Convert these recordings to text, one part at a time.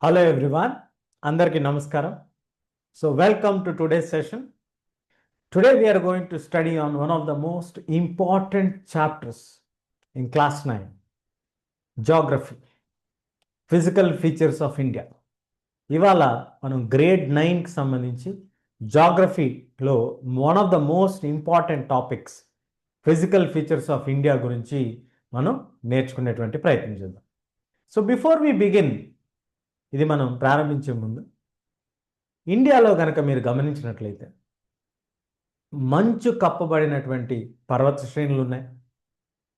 Hello everyone, Andarki Namaskaram. So welcome to today's session. Today we are going to study on one of the most important chapters in class 9, Geography, Physical Features of India. ఇవాళ మనం grade 9కి సంబంధించి జాగ్రఫీలో one of the most important topics physical features of India గురించి మనం నేర్చుకునేటువంటి ప్రయత్నం చేద్దాం. So before we begin, ఇది మనం ప్రారంభించే ముందు ఇండియాలో కనుక మీరు గమనించినట్లయితే మంచు కప్పబడినటువంటి పర్వత శ్రేణులు ఉన్నాయి,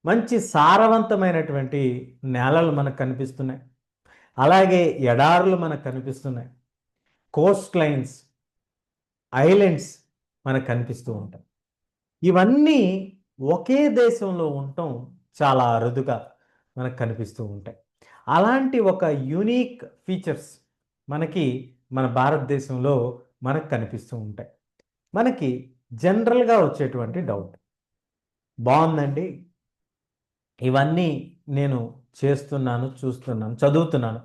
మంచి సారవంతమైనటువంటి నేలలు మనకు కనిపిస్తున్నాయి, అలాగే ఎడారులు మనకు కనిపిస్తున్నాయి, కోస్ట్ లైన్స్, ఐలాండ్స్ మనకు కనిపిస్తూ ఉంటాయి. ఇవన్నీ ఒకే దేశంలో ఉండటం చాలా అరుదుగా మనకు కనిపిస్తూ ఉంటాయి. అలాంటి ఒక యూనిక్ ఫీచర్స్ మనకి మన భారతదేశంలో మనకు కనిపిస్తూ ఉంటాయి. మనకి జనరల్గా వచ్చేటువంటి డౌట్, బాగుందండి, ఇవన్నీ నేను చేస్తున్నాను, చూస్తున్నాను, చదువుతున్నాను,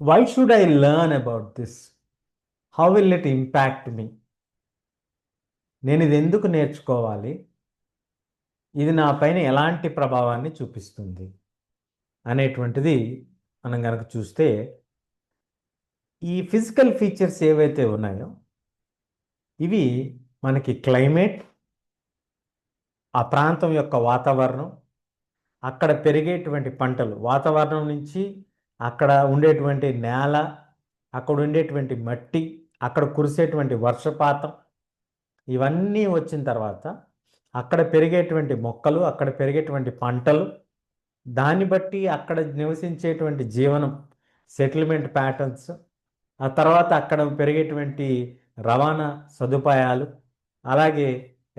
why should I learn about this, how will it impact me, నేను ఇది ఎందుకు నేర్చుకోవాలి, ఇది నా పైన ఎలాంటి ప్రభావాన్ని చూపిస్తుంది అనేటువంటిది మనం కనుక చూస్తే, ఈ ఫిజికల్ ఫీచర్స్ ఏవైతే ఉన్నాయో ఇవి మనకి క్లైమేట్, ఆ ప్రాంతం యొక్క వాతావరణం, అక్కడ పెరిగేటువంటి పంటలు, వాతావరణం నుంచి అక్కడ ఉండేటువంటి నేల, అక్కడ ఉండేటువంటి మట్టి, అక్కడ కురిసేటువంటి వర్షపాతం, ఇవన్నీ వచ్చిన తర్వాత అక్కడ పెరిగేటువంటి మొక్కలు, అక్కడ పెరిగేటువంటి పంటలు, దాన్ని బట్టి అక్కడ నివసించేటువంటి జీవనం, సెటిల్మెంట్ ప్యాటర్న్స్, ఆ తర్వాత అక్కడ పెరిగేటువంటి రవాణా సదుపాయాలు, అలాగే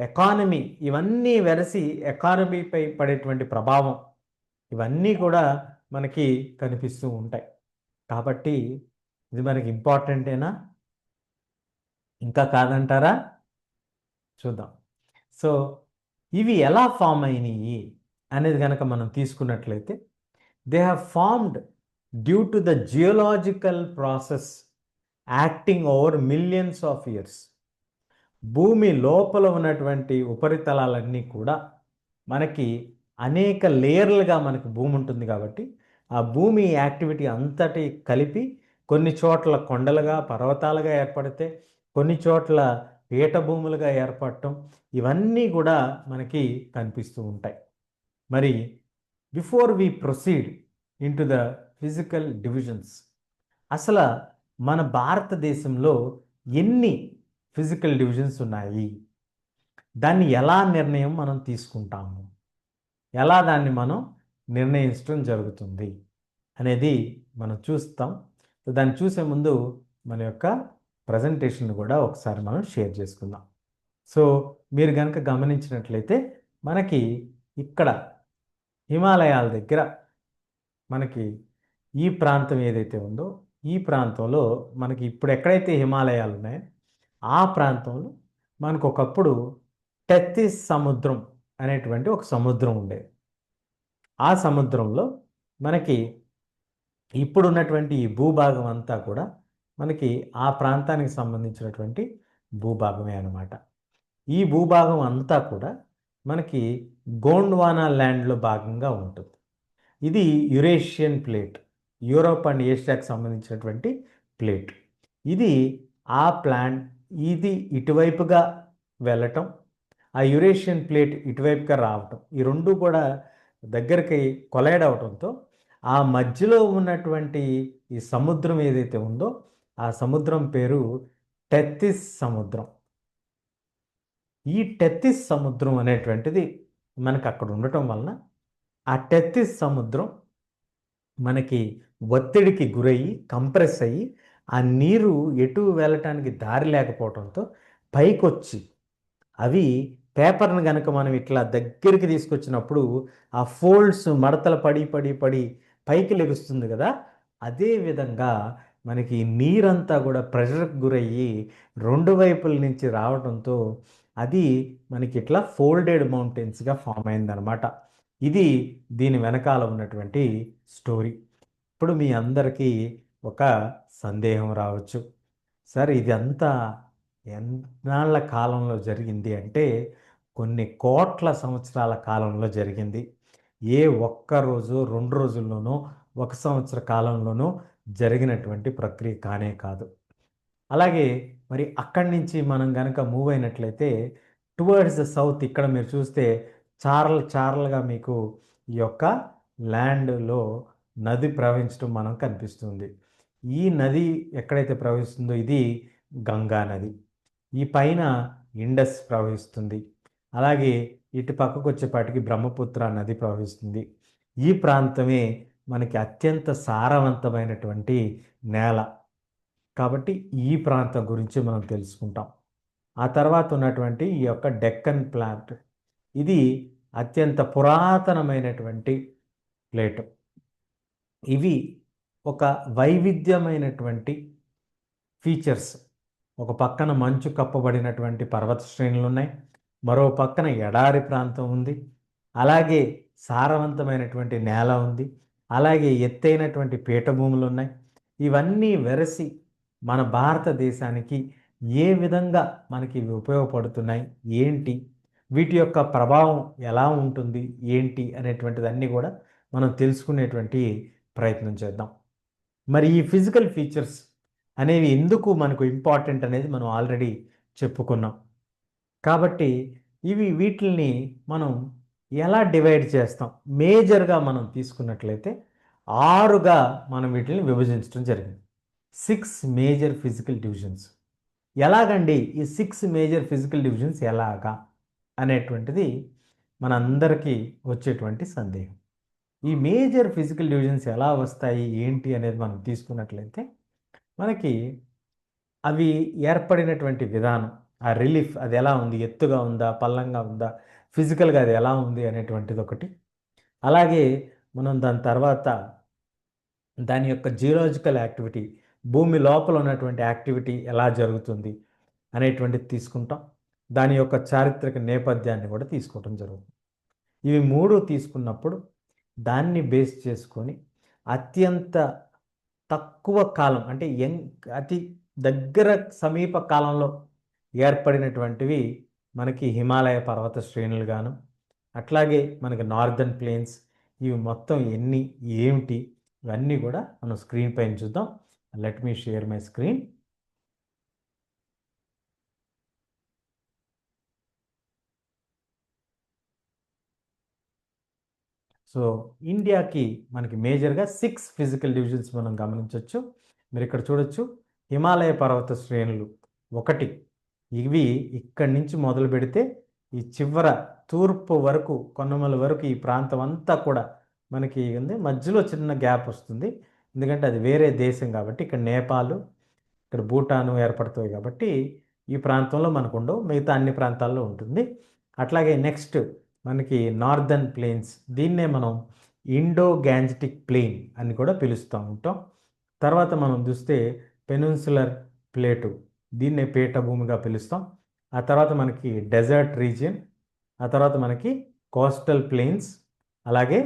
ఎకానమీ, ఇవన్నీ వెరసి ఎకానమీపై పడేటువంటి ప్రభావం, ఇవన్నీ కూడా మనకి కనిపిస్తూ ఉంటాయి. కాబట్టి ఇది మనకి ఇంపార్టెంటేనా, ఇంకా కాదంటారా? చూద్దాం. సో ఇవి ఎలా ఫామ్ అయినాయి అనేది కనుక మనం తీసుకున్నట్లయితే, they have formed due to the geological process acting over millions of years. భూమి లోపల ఉన్నటువంటి ఉపరితలాలన్నీ కూడా మనకి అనేక లేయర్లుగా మనకి భూమి ఉంటుంది కాబట్టి, ఆ భూమి యాక్టివిటీ అంతటి కలిపి కొన్ని చోట్ల కొండలుగా, పర్వతాలుగా ఏర్పడితే, కొన్ని చోట్ల పీఠభూములుగా ఏర్పడటం, ఇవన్నీ కూడా మనకి కనిపిస్తూ ఉంటాయి. మరి before we proceed into the physical divisions, అసలు మన భారతదేశంలో ఎన్ని ఫిజికల్ డివిజన్స్ ఉన్నాయి, దాన్ని ఎలా నిర్ణయం మనం తీసుకుంటాము, ఎలా దాన్ని మనం నిర్ణయించడం జరుగుతుంది అనేది మనం చూస్తాం. దాన్ని చూసే ముందు మన యొక్క ప్రజెంటేషన్ కూడా ఒకసారి మనం షేర్ చేసుకుందాం. సో మీరు కనుక గమనించినట్లయితే మనకి ఇక్కడ హిమాలయాల దగ్గర మనకి ఈ ప్రాంతం ఏదైతే ఉందో, ఈ ప్రాంతంలో మనకి ఇప్పుడు ఎక్కడైతే హిమాలయాలు ఉన్నాయో ఆ ప్రాంతంలో మనకు ఒకప్పుడు టెత్తిస్ సముద్రం అనేటువంటి ఒక సముద్రం ఉండేది. ఆ సముద్రంలో మనకి ఇప్పుడు ఉన్నటువంటి ఈ భూభాగం అంతా కూడా మనకి ఆ ప్రాంతానికి సంబంధించినటువంటి భూభాగమే అన్నమాట. ఈ భూభాగం అంతా కూడా మనకి గోండ్వానా ల్యాండ్లో భాగంగా ఉంటుంది. ఇది యురేషియన్ ప్లేట్, యూరోప్ అండ్ ఏషియాకి సంబంధించినటువంటి ప్లేట్. ఇది ఆ ఇది ఇటువైపుగా వెళ్ళటం, ఆ యురేషియన్ ప్లేట్ ఇటువైపుగా రావటం, ఈ రెండు కూడా దగ్గరికి కొలైడ్ అవటంతో ఆ మధ్యలో ఉన్నటువంటి ఈ సముద్రం ఏదైతే ఉందో ఆ సముద్రం పేరు టెత్తిస్ సముద్రం. ఈ టెత్తిస్ సముద్రం అనేటువంటిది మనకు అక్కడ ఉండటం వలన ఆ టెత్తిస్ సముద్రం మనకి ఒత్తిడికి గురయ్యి కంప్రెస్ అయ్యి ఆ నీరు ఎటు వెళ్ళటానికి దారి లేకపోవడంతో పైకొచ్చి అవి పేపర్ని కనుక మనం ఇట్లా దగ్గరికి తీసుకొచ్చినప్పుడు ఆ ఫోల్డ్స్ మడతలు పడి పడి పడి పైకి లెగుస్తుంది కదా, అదే విధంగా మనకి నీరంతా కూడా ప్రెషర్కి గురయ్యి రెండు వైపుల నుంచి రావడంతో అది మనకి ఇట్లా ఫోల్డెడ్ మౌంటైన్స్గా ఫామ్ అయిందనమాట. ఇది దీని వెనకాల ఉన్నటువంటి స్టోరీ. ఇప్పుడు మీ అందరికీ ఒక సందేహం రావచ్చు. సార్ ఇదంతా ఎన్నాళ్ళ కాలంలో జరిగింది అంటే కొన్ని కోట్ల సంవత్సరాల కాలంలో జరిగింది. ఏ ఒక్క రోజు 2 రోజుల్లోనో 1 సంవత్సర కాలంలోనో జరిగినటువంటి ప్రక్రియ కానే కాదు. అలాగే మరి అక్కడి నుంచి మనం గనక మూవ్ అయినట్లయితే టువర్డ్స్ ద సౌత్ ఇక్కడ మీరు చూస్తే చారలుగా మీకు ఈ యొక్క ల్యాండ్లో నది ప్రవహించడం మనం కనిపిస్తుంది. ఈ నది ఎక్కడైతే ప్రవహిస్తుందో ఇది గంగా నది. ఈ పైన ఇండస్ ప్రవహిస్తుంది. అలాగే ఇటు పక్కకు వచ్చేపాటికి బ్రహ్మపుత్ర నది ప్రవహిస్తుంది. ఈ ప్రాంతమే మనకి అత్యంత సారవంతమైనటువంటి నేల. కాబట్టి ఈ ప్రాంతం గురించి మనం తెలుసుకుంటాం. ఆ తర్వాత ఉన్నటువంటి ఈ యొక్క డెక్కన్ ప్లాట్ ఇది అత్యంత పురాతనమైనటువంటి ప్లేట్. ఇవి ఒక వైవిధ్యమైనటువంటి ఫీచర్స్. ఒక పక్కన మంచు కప్పబడినటువంటి పర్వత శ్రేణులు ఉన్నాయి, మరో పక్కన ఎడారి ప్రాంతం ఉంది, అలాగే సారవంతమైనటువంటి నేల ఉంది, అలాగే ఎత్తైనటువంటి పీఠభూములు ఉన్నాయి. ఇవన్నీ వెరసి మన భారతదేశానికి ఏ విధంగా మనకి ఇవి ఉపయోగపడుతున్నాయి, ఏంటి వీటి యొక్క ప్రభావం ఎలా ఉంటుంది, ఏంటి అనేటువంటిదన్నీ కూడా మనం తెలుసుకునేటువంటి ప్రయత్నం చేద్దాం. మరి ఈ ఫిజికల్ ఫీచర్స్ అనేవి ఎందుకు మనకు ఇంపార్టెంట్ అనేది మనం ఆల్రెడీ చెప్పుకున్నాం. కాబట్టి వీటిల్ని మనం ఎలా డివైడ్ చేస్తాం? మేజర్గా మనం తీసుకున్నట్లయితే 6గా మనం వీటిని విభజించడం జరిగింది. 6 మేజర్ ఫిజికల్ డివిజన్స్. ఎలాగండి ఈ 6 మేజర్ ఫిజికల్ డివిజన్స్ ఎలాగా అనేటువంటిది మనందరికీ వచ్చేటువంటి సందేహం. ఈ మేజర్ ఫిజికల్ డివిజన్స్ ఎలా వస్తాయి ఏంటి అనేది మనం తీసుకున్నట్లయితే మనకి అవి ఏర్పడినటువంటి విధానం, ఆ రిలీఫ్ అది ఎలా ఉంది, ఎత్తుగా ఉందా, పల్లంగా ఉందా, ఫిజికల్గా అది ఎలా ఉంది అనేటువంటిది ఒకటి. అలాగే మనం దాని తర్వాత దాని యొక్క జియోలాజికల్ యాక్టివిటీ, భూమి లోపల ఉన్నటువంటి యాక్టివిటీ ఎలా జరుగుతుంది అనేటువంటిది తీసుకుంటాం. దాని యొక్క చారిత్రక నేపథ్యాన్ని కూడా తీసుకోవటం జరుగుతుంది. ఇవి 3 తీసుకున్నప్పుడు దాన్ని బేస్ చేసుకొని అత్యంత తక్కువ కాలం అంటే అతి దగ్గర సమీప కాలంలో ఏర్పడినటువంటివి మనకి హిమాలయ పర్వత శ్రేణులు గాను, అట్లాగే మనకి నార్దర్న్ ప్లేన్స్, ఇవి మొత్తం ఏమిటి ఇవన్నీ కూడా మనం స్క్రీన్ పైన చూద్దాం. Let me share my screen. So ఇండియాకి మనకి మేజర్గా 6 ఫిజికల్ డివిజన్స్ మనం గమనించవచ్చు. మీరు ఇక్కడ చూడొచ్చు హిమాలయ పర్వత శ్రేణులు 1. ఇవి ఇక్కడి నుంచి మొదలు పెడితే ఈ చివర తూర్పు వరకు కొన్నమల వరకు ఈ ప్రాంతం అంతా కూడా మనకి ఉంది. మధ్యలో చిన్న గ్యాప్ వస్తుంది, ఎందుకంటే అది వేరే దేశం కాబట్టి. ఇక్కడ నేపాల్, ఇక్కడ భూటాను ఏర్పడుతుంది కాబట్టి ఈ ప్రాంతంలో మనకు ఉండవు, మిగతా అన్ని ప్రాంతాల్లో ఉంటుంది. అట్లాగే నెక్స్ట్ మనకి నార్దర్న్ ప్లేన్స్, దీన్నే మనం ఇండో గ్యాంజెటిక్ ప్లెయిన్ అని కూడా పిలుస్తూ ఉంటాం. తర్వాత మనం చూస్తే పెనిన్సులర్ ప్లేటు, దీన్నే పీఠభూమిగా పిలుస్తాం. ఆ తర్వాత మనకి డెజర్ట్ రీజియన్, ఆ తర్వాత మనకి కోస్టల్ ప్లెయిన్స్, అలాగే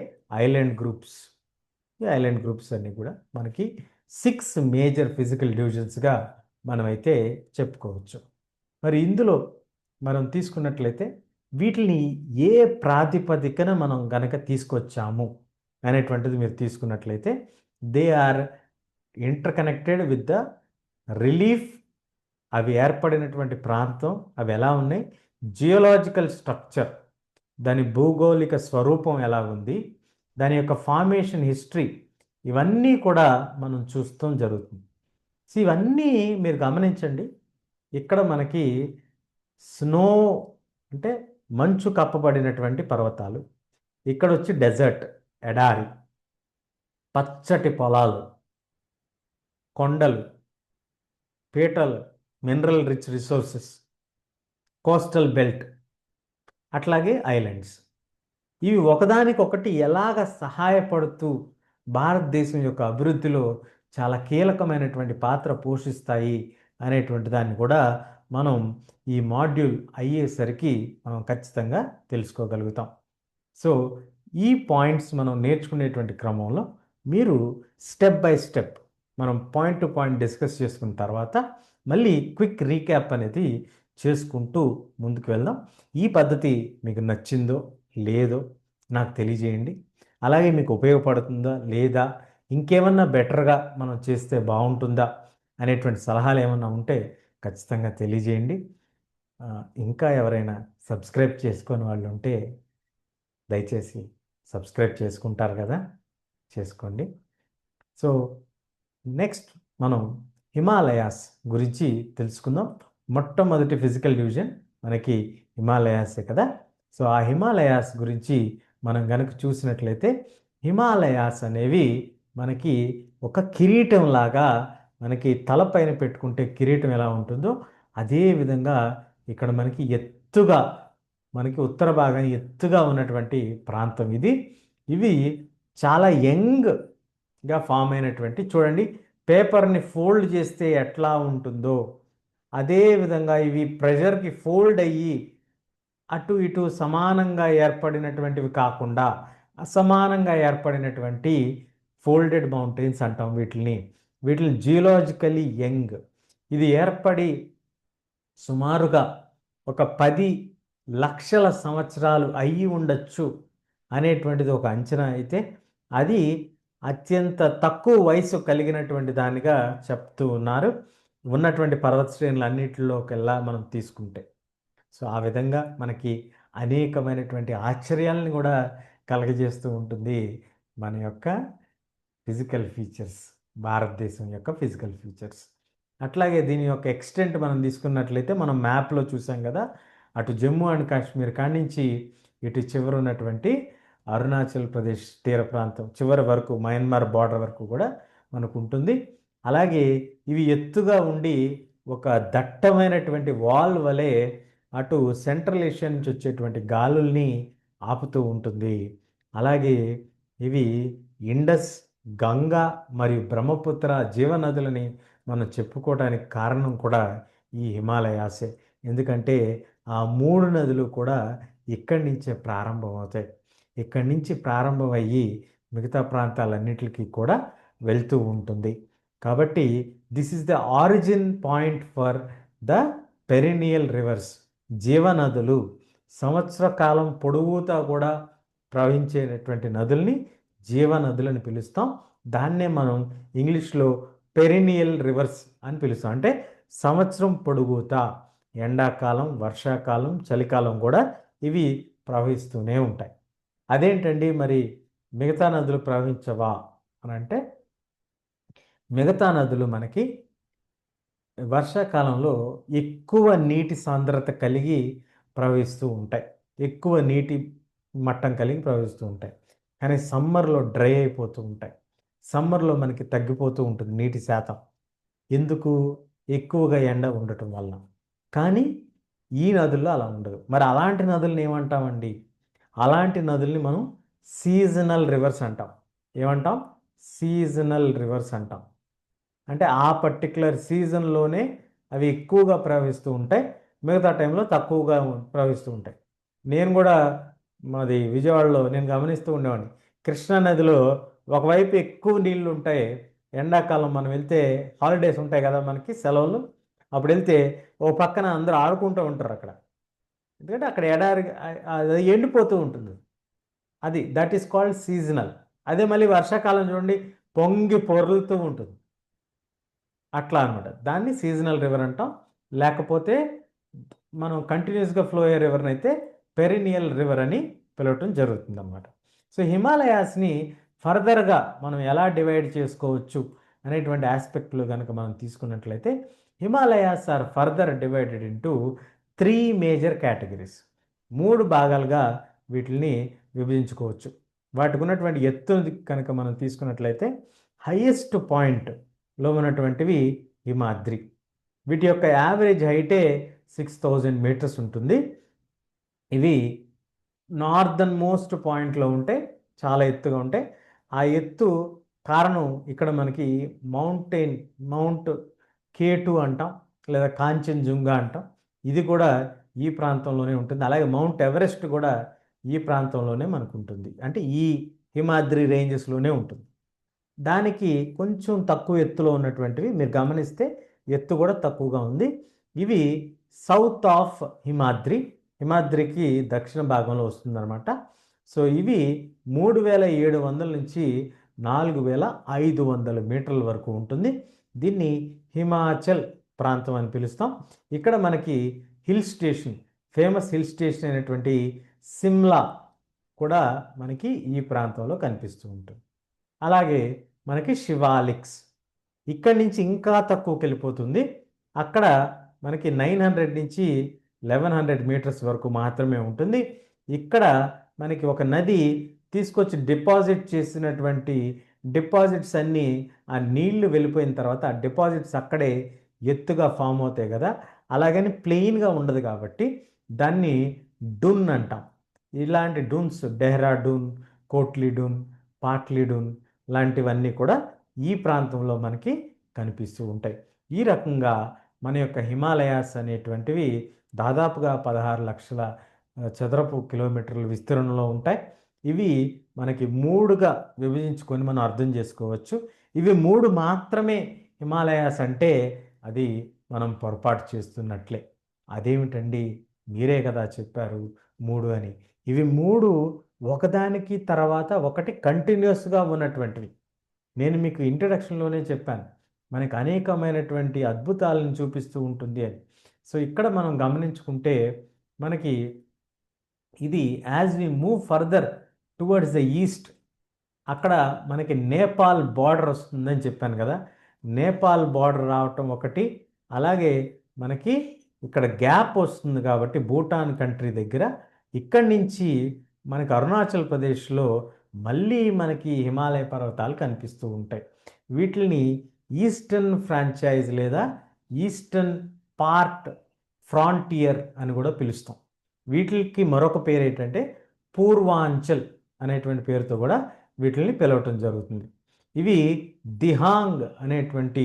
ఐలాండ్ గ్రూప్స్. ఈ ఐలాండ్ గ్రూప్స్ అన్నీ కూడా మనకి 6 మేజర్ ఫిజికల్ డివిజన్స్గా మనమైతే చెప్పుకోవచ్చు. మరి ఇందులో మనం తీసుకున్నట్లయితే వీటిని ఏ ప్రాతిపదికన మనం గనక తీసుకొచ్చాము అనేటువంటిది మీరు తీసుకున్నట్లయితే they are interconnected with the relief. అవి ఏర్పడినటువంటి ప్రాంతం అవి ఎలా ఉన్నాయి, జియోలాజికల్ స్ట్రక్చర్, దాని భౌగోళిక స్వరూపం ఎలా ఉంది, దాని యొక్క ఫార్మేషన్ హిస్టరీ, ఇవన్నీ కూడా మనం చూస్తాం జరుగుతుంది. సో ఇవన్నీ మీరు గమనించండి. ఇక్కడ మనకి స్నో అంటే మంచు కప్పబడినటువంటి పర్వతాలు, ఇక్కడ వచ్చి డెజర్ట్ ఎడారి, పచ్చటి పొలాలు, కొండలు, పీటలు, mineral rich resources, coastal belt, అట్లాగే ఐలాండ్స్. ఇవి ఒకదానికొకటి ఎలాగ సహాయపడుతూ భారతదేశం యొక్క అభివృద్ధిలో చాలా కీలకమైనటువంటి పాత్ర పోషిస్తాయి అనేటువంటి దాన్ని కూడా మనం ఈ మాడ్యూల్ అయ్యేసరికి మనం ఖచ్చితంగా తెలుసుకోగలుగుతాం. సో ఈ పాయింట్స్ మనం నేర్చుకునేటువంటి క్రమంలో మీరు స్టెప్ బై స్టెప్ మనం పాయింట్ టు పాయింట్ డిస్కస్ చేసుకున్న తర్వాత మళ్ళీ క్విక్ రీక్యాప్ అనేది చేసుకుంటూ ముందుకు వెళ్దాం. ఈ పద్ధతి మీకు నచ్చిందో లేదో నాకు తెలియజేయండి. అలాగే మీకు ఉపయోగపడుతుందా లేదా, ఇంకేమన్నా బెటర్గా మనం చేస్తే బాగుంటుందా అనేటువంటి సలహాలు ఏమన్నా ఉంటే ఖచ్చితంగా తెలియజేయండి. ఇంకా ఎవరైనా సబ్స్క్రైబ్ చేసుకొని వాళ్ళు ఉంటే దయచేసి సబ్స్క్రైబ్ చేసుకుంటారు కదా, చేసుకోండి. సో నెక్స్ట్ మనం హిమాలయాస్ గురించి తెలుసుకుందాం. మొట్టమొదటి ఫిజికల్ డివిజన్ మనకి హిమాలయాసే కదా. సో ఆ హిమాలయాస్ గురించి మనం కనుక చూసినట్లయితే హిమాలయాస్ అనేవి మనకి ఒక కిరీటం లాగా, మనకి తలపైన పెట్టుకుంటే కిరీటం ఎలా ఉంటుందో అదే విధంగా ఇక్కడ మనకి ఎత్తుగా, మనకి ఉత్తర భాగం ఎత్తుగా ఉన్నటువంటి ప్రాంతం ఇది. ఇవి చాలా యంగ్గా ఫామ్ అయినటువంటి, చూడండి పేపర్ని ఫోల్డ్ చేస్తే ఎట్లా ఉంటుందో అదే విధంగా ఇవి ప్రెషర్కి ఫోల్డ్ అయ్యి అటు ఇటు సమానంగా ఏర్పడినటువంటివి కాకుండా అసమానంగా ఏర్పడినటువంటి ఫోల్డెడ్ మౌంటైన్స్ అంటాం వీటిని జియోలాజికలీ యంగ్. ఇది ఏర్పడి సుమారుగా ఒక 10 లక్షల సంవత్సరాలు అయ్యి ఉండొచ్చు అనేటువంటిది ఒక అంచనా. అయితే అది అత్యంత తక్కువ వయసు కలిగినటువంటి దానిగా చెప్తూ ఉన్నారు ఉన్నటువంటి పర్వత శ్రేణులు అన్నిటిలోకెల్లా మనం తీసుకుంటే. సో ఆ విధంగా మనకి అనేకమైనటువంటి ఆశ్చర్యాలను కూడా కలగజేస్తూ ఉంటుంది మన యొక్క ఫిజికల్ ఫీచర్స్, భారతదేశం యొక్క ఫిజికల్ ఫీచర్స్. అట్లాగే దీని యొక్క ఎక్స్టెంట్ మనం తీసుకున్నట్లయితే మనం మ్యాప్లో చూసాం కదా, అటు జమ్మూ అండ్ కాశ్మీర్ కాడి నుంచి ఇటు చివరి ఉన్నటువంటి అరుణాచల్ ప్రదేశ్ తీర ప్రాంతం చివరి వరకు, మయన్మార్ బార్డర్ వరకు కూడా మనకు ఉంటుంది. అలాగే ఇవి ఎత్తుగా ఉండి ఒక దట్టమైనటువంటి వాల్ వలె అటు సెంట్రల్ ఏషియా నుంచి వచ్చేటువంటి గాలుల్ని ఆపుతూ ఉంటుంది. అలాగే ఇవి ఇండస్, గంగా మరియు బ్రహ్మపుత్ర జీవనదులని మనం చెప్పుకోవడానికి కారణం కూడా ఈ హిమాలయాసే. ఎందుకంటే ఆ 3 నదులు కూడా ఇక్కడి నుంచే ప్రారంభమవుతాయి. ఇక్కడి నుంచి ప్రారంభమయ్యి మిగతా ప్రాంతాలన్నిటికీ కూడా వెళ్తూ ఉంటుంది. కాబట్టి this is the origin point for the perennial rivers. జీవనదులు సంవత్సర కాలం పొడవుతా కూడా ప్రవహించేటటువంటి నదుల్ని జీవనదులని పిలుస్తాం. దాన్నే మనం ఇంగ్లీష్లో పెరినియల్ రివర్స్ అని పిలుస్తాం. అంటే సంవత్సరం పొడుగుతా, ఎండాకాలం, వర్షాకాలం, చలికాలం కూడా ఇవి ప్రవహిస్తూనే ఉంటాయి. అదేంటండి మరి మిగతా నదులు ప్రవహించవా అని అంటే, మిగతా నదులు మనకి వర్షాకాలంలో ఎక్కువ నీటి సాంద్రత కలిగి ప్రవహిస్తూ ఉంటాయి, ఎక్కువ నీటి మట్టం కలిగి ప్రవహిస్తూ ఉంటాయి. కానీ సమ్మర్లో డ్రై అయిపోతూ ఉంటాయి. సమ్మర్లో మనకి తగ్గిపోతూ ఉంటుంది నీటి శాతం. ఎందుకు? ఎక్కువగా ఎండ ఉండటం వల్ల. కానీ ఈ నదుల్లో అలా ఉండదు. మరి అలాంటి నదుల్ని ఏమంటామండి? అలాంటి నదుల్ని మనం సీజనల్ రివర్స్ అంటాం. ఏమంటాం? సీజనల్ రివర్స్ అంటాం. అంటే ఆ పర్టికులర్ సీజన్లోనే అవి ఎక్కువగా ప్రవహిస్తూ ఉంటాయి, మిగతా టైంలో తక్కువగా ప్రవహిస్తూ ఉంటాయి. నేను కూడా మాది విజయవాడలో నేను గమనిస్తూ ఉండేవాడిని. కృష్ణా నదిలో ఒకవైపు ఎక్కువ నీళ్ళు ఉంటాయి. ఎండాకాలం మనం వెళ్తే హాలిడేస్ ఉంటాయి కదా మనకి, సెలవులు, అప్పుడు వెళ్తే ఓ పక్కన అందరూ ఆడుకుంటూ ఉంటారు అక్కడ. ఎందుకంటే అక్కడ ఎడారి అది ఎండిపోతూ ఉంటుంది. అది దట్ ఈస్ కాల్డ్ సీజనల్. అదే మళ్ళీ వర్షాకాలం చూడండి, పొంగి పొర్లుతూ ఉంటుంది. అట్లా అనమాట. దాన్ని సీజనల్ రివర్ అంటాం. లేకపోతే మనం కంటిన్యూస్గా ఫ్లో అయ్యే రివర్ని అయితే పెరినియల్ రివర్ అని పిలవటం జరుగుతుంది అన్నమాట. సో హిమాలయాస్ని ఫర్దర్గా మనం ఎలా డివైడ్ చేసుకోవచ్చు అనేటువంటి ఆస్పెక్ట్లో కనుక మనం తీసుకున్నట్లయితే, Himalayas are further divided into 3 major categories. 3 భాగాలుగా వీటిని విభజించుకోవచ్చు. వాటికి ఉన్నటువంటి ఎత్తుని కనుక మనం తీసుకున్నట్లయితే, హైయెస్ట్ పాయింట్లో ఉన్నటువంటివి హిమాద్రి. వీటి యొక్క యావరేజ్ హైటే 6000 మీటర్స్ ఉంటుంది. ఇవి నార్దర్న్ మోస్ట్ పాయింట్లో ఉంటే చాలా ఎత్తుగా ఉంటాయి. ఆ ఎత్తు కారణం ఇక్కడ మనకి మౌంట్ K2 అంటాం, లేదా కాంచన్జుంగా అంటాం. ఇది కూడా ఈ ప్రాంతంలోనే ఉంటుంది. అలాగే మౌంట్ ఎవరెస్ట్ కూడా ఈ ప్రాంతంలోనే మనకు ఉంటుంది. అంటే ఈ హిమాద్రి రేంజెస్లోనే ఉంటుంది. దానికి కొంచెం తక్కువ ఎత్తులో ఉన్నటువంటివి మీరు గమనిస్తే ఎత్తు కూడా తక్కువగా ఉంది. ఇవి సౌత్ ఆఫ్ హిమాద్రి, హిమాద్రికి దక్షిణ భాగంలో వస్తుందన్నమాట. సో ఇవి 3700 నుంచి 4500 మీటర్ల వరకు ఉంటుంది. దీన్ని హిమాచల్ ప్రాంతం అని పిలుస్తాం. ఇక్కడ మనకి hill station, famous hill station అయినటువంటి సిమ్లా కూడా మనకి ఈ ప్రాంతంలో కనిపిస్తూ ఉంటుంది. అలాగే మనకి శివాలిక్స్ ఇక్కడి నుంచి ఇంకా తక్కువకి వెళ్ళిపోతుంది. అక్కడ మనకి 900 నుంచి 1100 మీటర్స్ వరకు మాత్రమే ఉంటుంది. ఇక్కడ మనకి ఒక నది తీసుకొచ్చి డిపాజిట్ చేసినటువంటి డిపాజిట్స్ అన్నీ ఆ నీళ్లు వెళ్ళిపోయిన తర్వాత ఆ డిపాజిట్స్ అక్కడే ఎత్తుగా ఫామ్ అవుతాయి కదా, అలాగని ప్లెయిన్గా ఉండదు కాబట్టి దాన్ని డున్ అంటాం. ఇలాంటి డూన్స్ డెహ్రాడూన్, కోట్లీడూన్, పాట్లీడూన్ లాంటివన్నీ కూడా ఈ ప్రాంతంలో మనకి కనిపిస్తూ ఉంటాయి. ఈ రకంగా మన యొక్క హిమాలయాస్ అనేటువంటివి దాదాపుగా 16 లక్షల చదరపు కిలోమీటర్ల విస్తీర్ణంలో ఉంటాయి. ఇవి మనకి 3గా విభజించుకొని మనం అర్థం చేసుకోవచ్చు. ఇవి 3 మాత్రమే హిమాలయాస్ అంటే అది మనం పొరపాటు చేస్తున్నట్లే. అదేమిటండి, మీరే కదా చెప్పారు 3 అని. ఇవి 3 ఒకదానికి తర్వాత ఒకటి కంటిన్యూస్గా ఉన్నటువంటివి. నేను మీకు ఇంట్రడక్షన్లోనే చెప్పాను, మనకి అనేకమైనటువంటి అద్భుతాలను చూపిస్తూ ఉంటుంది అని. సో ఇక్కడ మనం గమనించుకుంటే మనకి ఇది as we move further towards the east, అక్కడ మనకి నేపాల్ బార్డర్ వస్తుందని చెప్పాను కదా. నేపాల్ బార్డర్ రావటం ఒకటి, అలాగే మనకి ఇక్కడ గ్యాప్ వస్తుంది కాబట్టి భూటాన్ కంట్రీ దగ్గర, ఇక్కడి నుంచి మనకి అరుణాచల్ ప్రదేశ్లో మళ్ళీ మనకి హిమాలయ పర్వతాలు కనిపిస్తూ ఉంటాయి. వీటిని ఈస్టర్న్ ఫ్రాంచైజ్ లేదా ఈస్టర్న్ పార్ట్ ఫ్రాంటియర్ అని కూడా పిలుస్తాం. వీటికి మరొక పేరు ఏంటంటే పూర్వాంచల్ అనేటువంటి పేరుతో కూడా వీటిని పిలవటం జరుగుతుంది. ఇవి దిహాంగ్ అనేటువంటి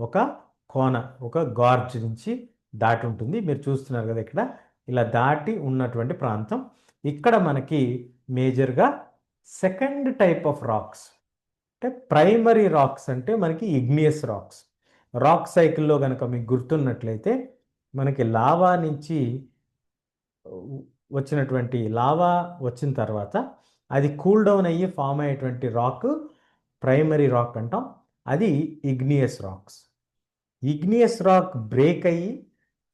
ఒక కోన, ఒక గార్జ్ నుంచి దాటి ఉంటుంది. మీరు చూస్తున్నారు కదా ఇక్కడ ఇలా దాటి ఉన్నటువంటి ప్రాంతం. ఇక్కడ మనకి మేజర్గా సెకండ్ టైప్ ఆఫ్ రాక్స్, అంటే ప్రైమరీ రాక్స్ అంటే మనకి ఇగ్నియస్ రాక్స్. రాక్ సైకిల్లో కనుక మీకు గుర్తున్నట్లయితే మనకి లావా నుంచి వచ్చినటువంటి లావా వచ్చిన తర్వాత అది కూల్ డౌన్ అయ్యి ఫామ్ అయ్యేటువంటి రాక్ ప్రైమరీ రాక్ అంటాం. అది igneous rocks. Igneous rock break అయ్యి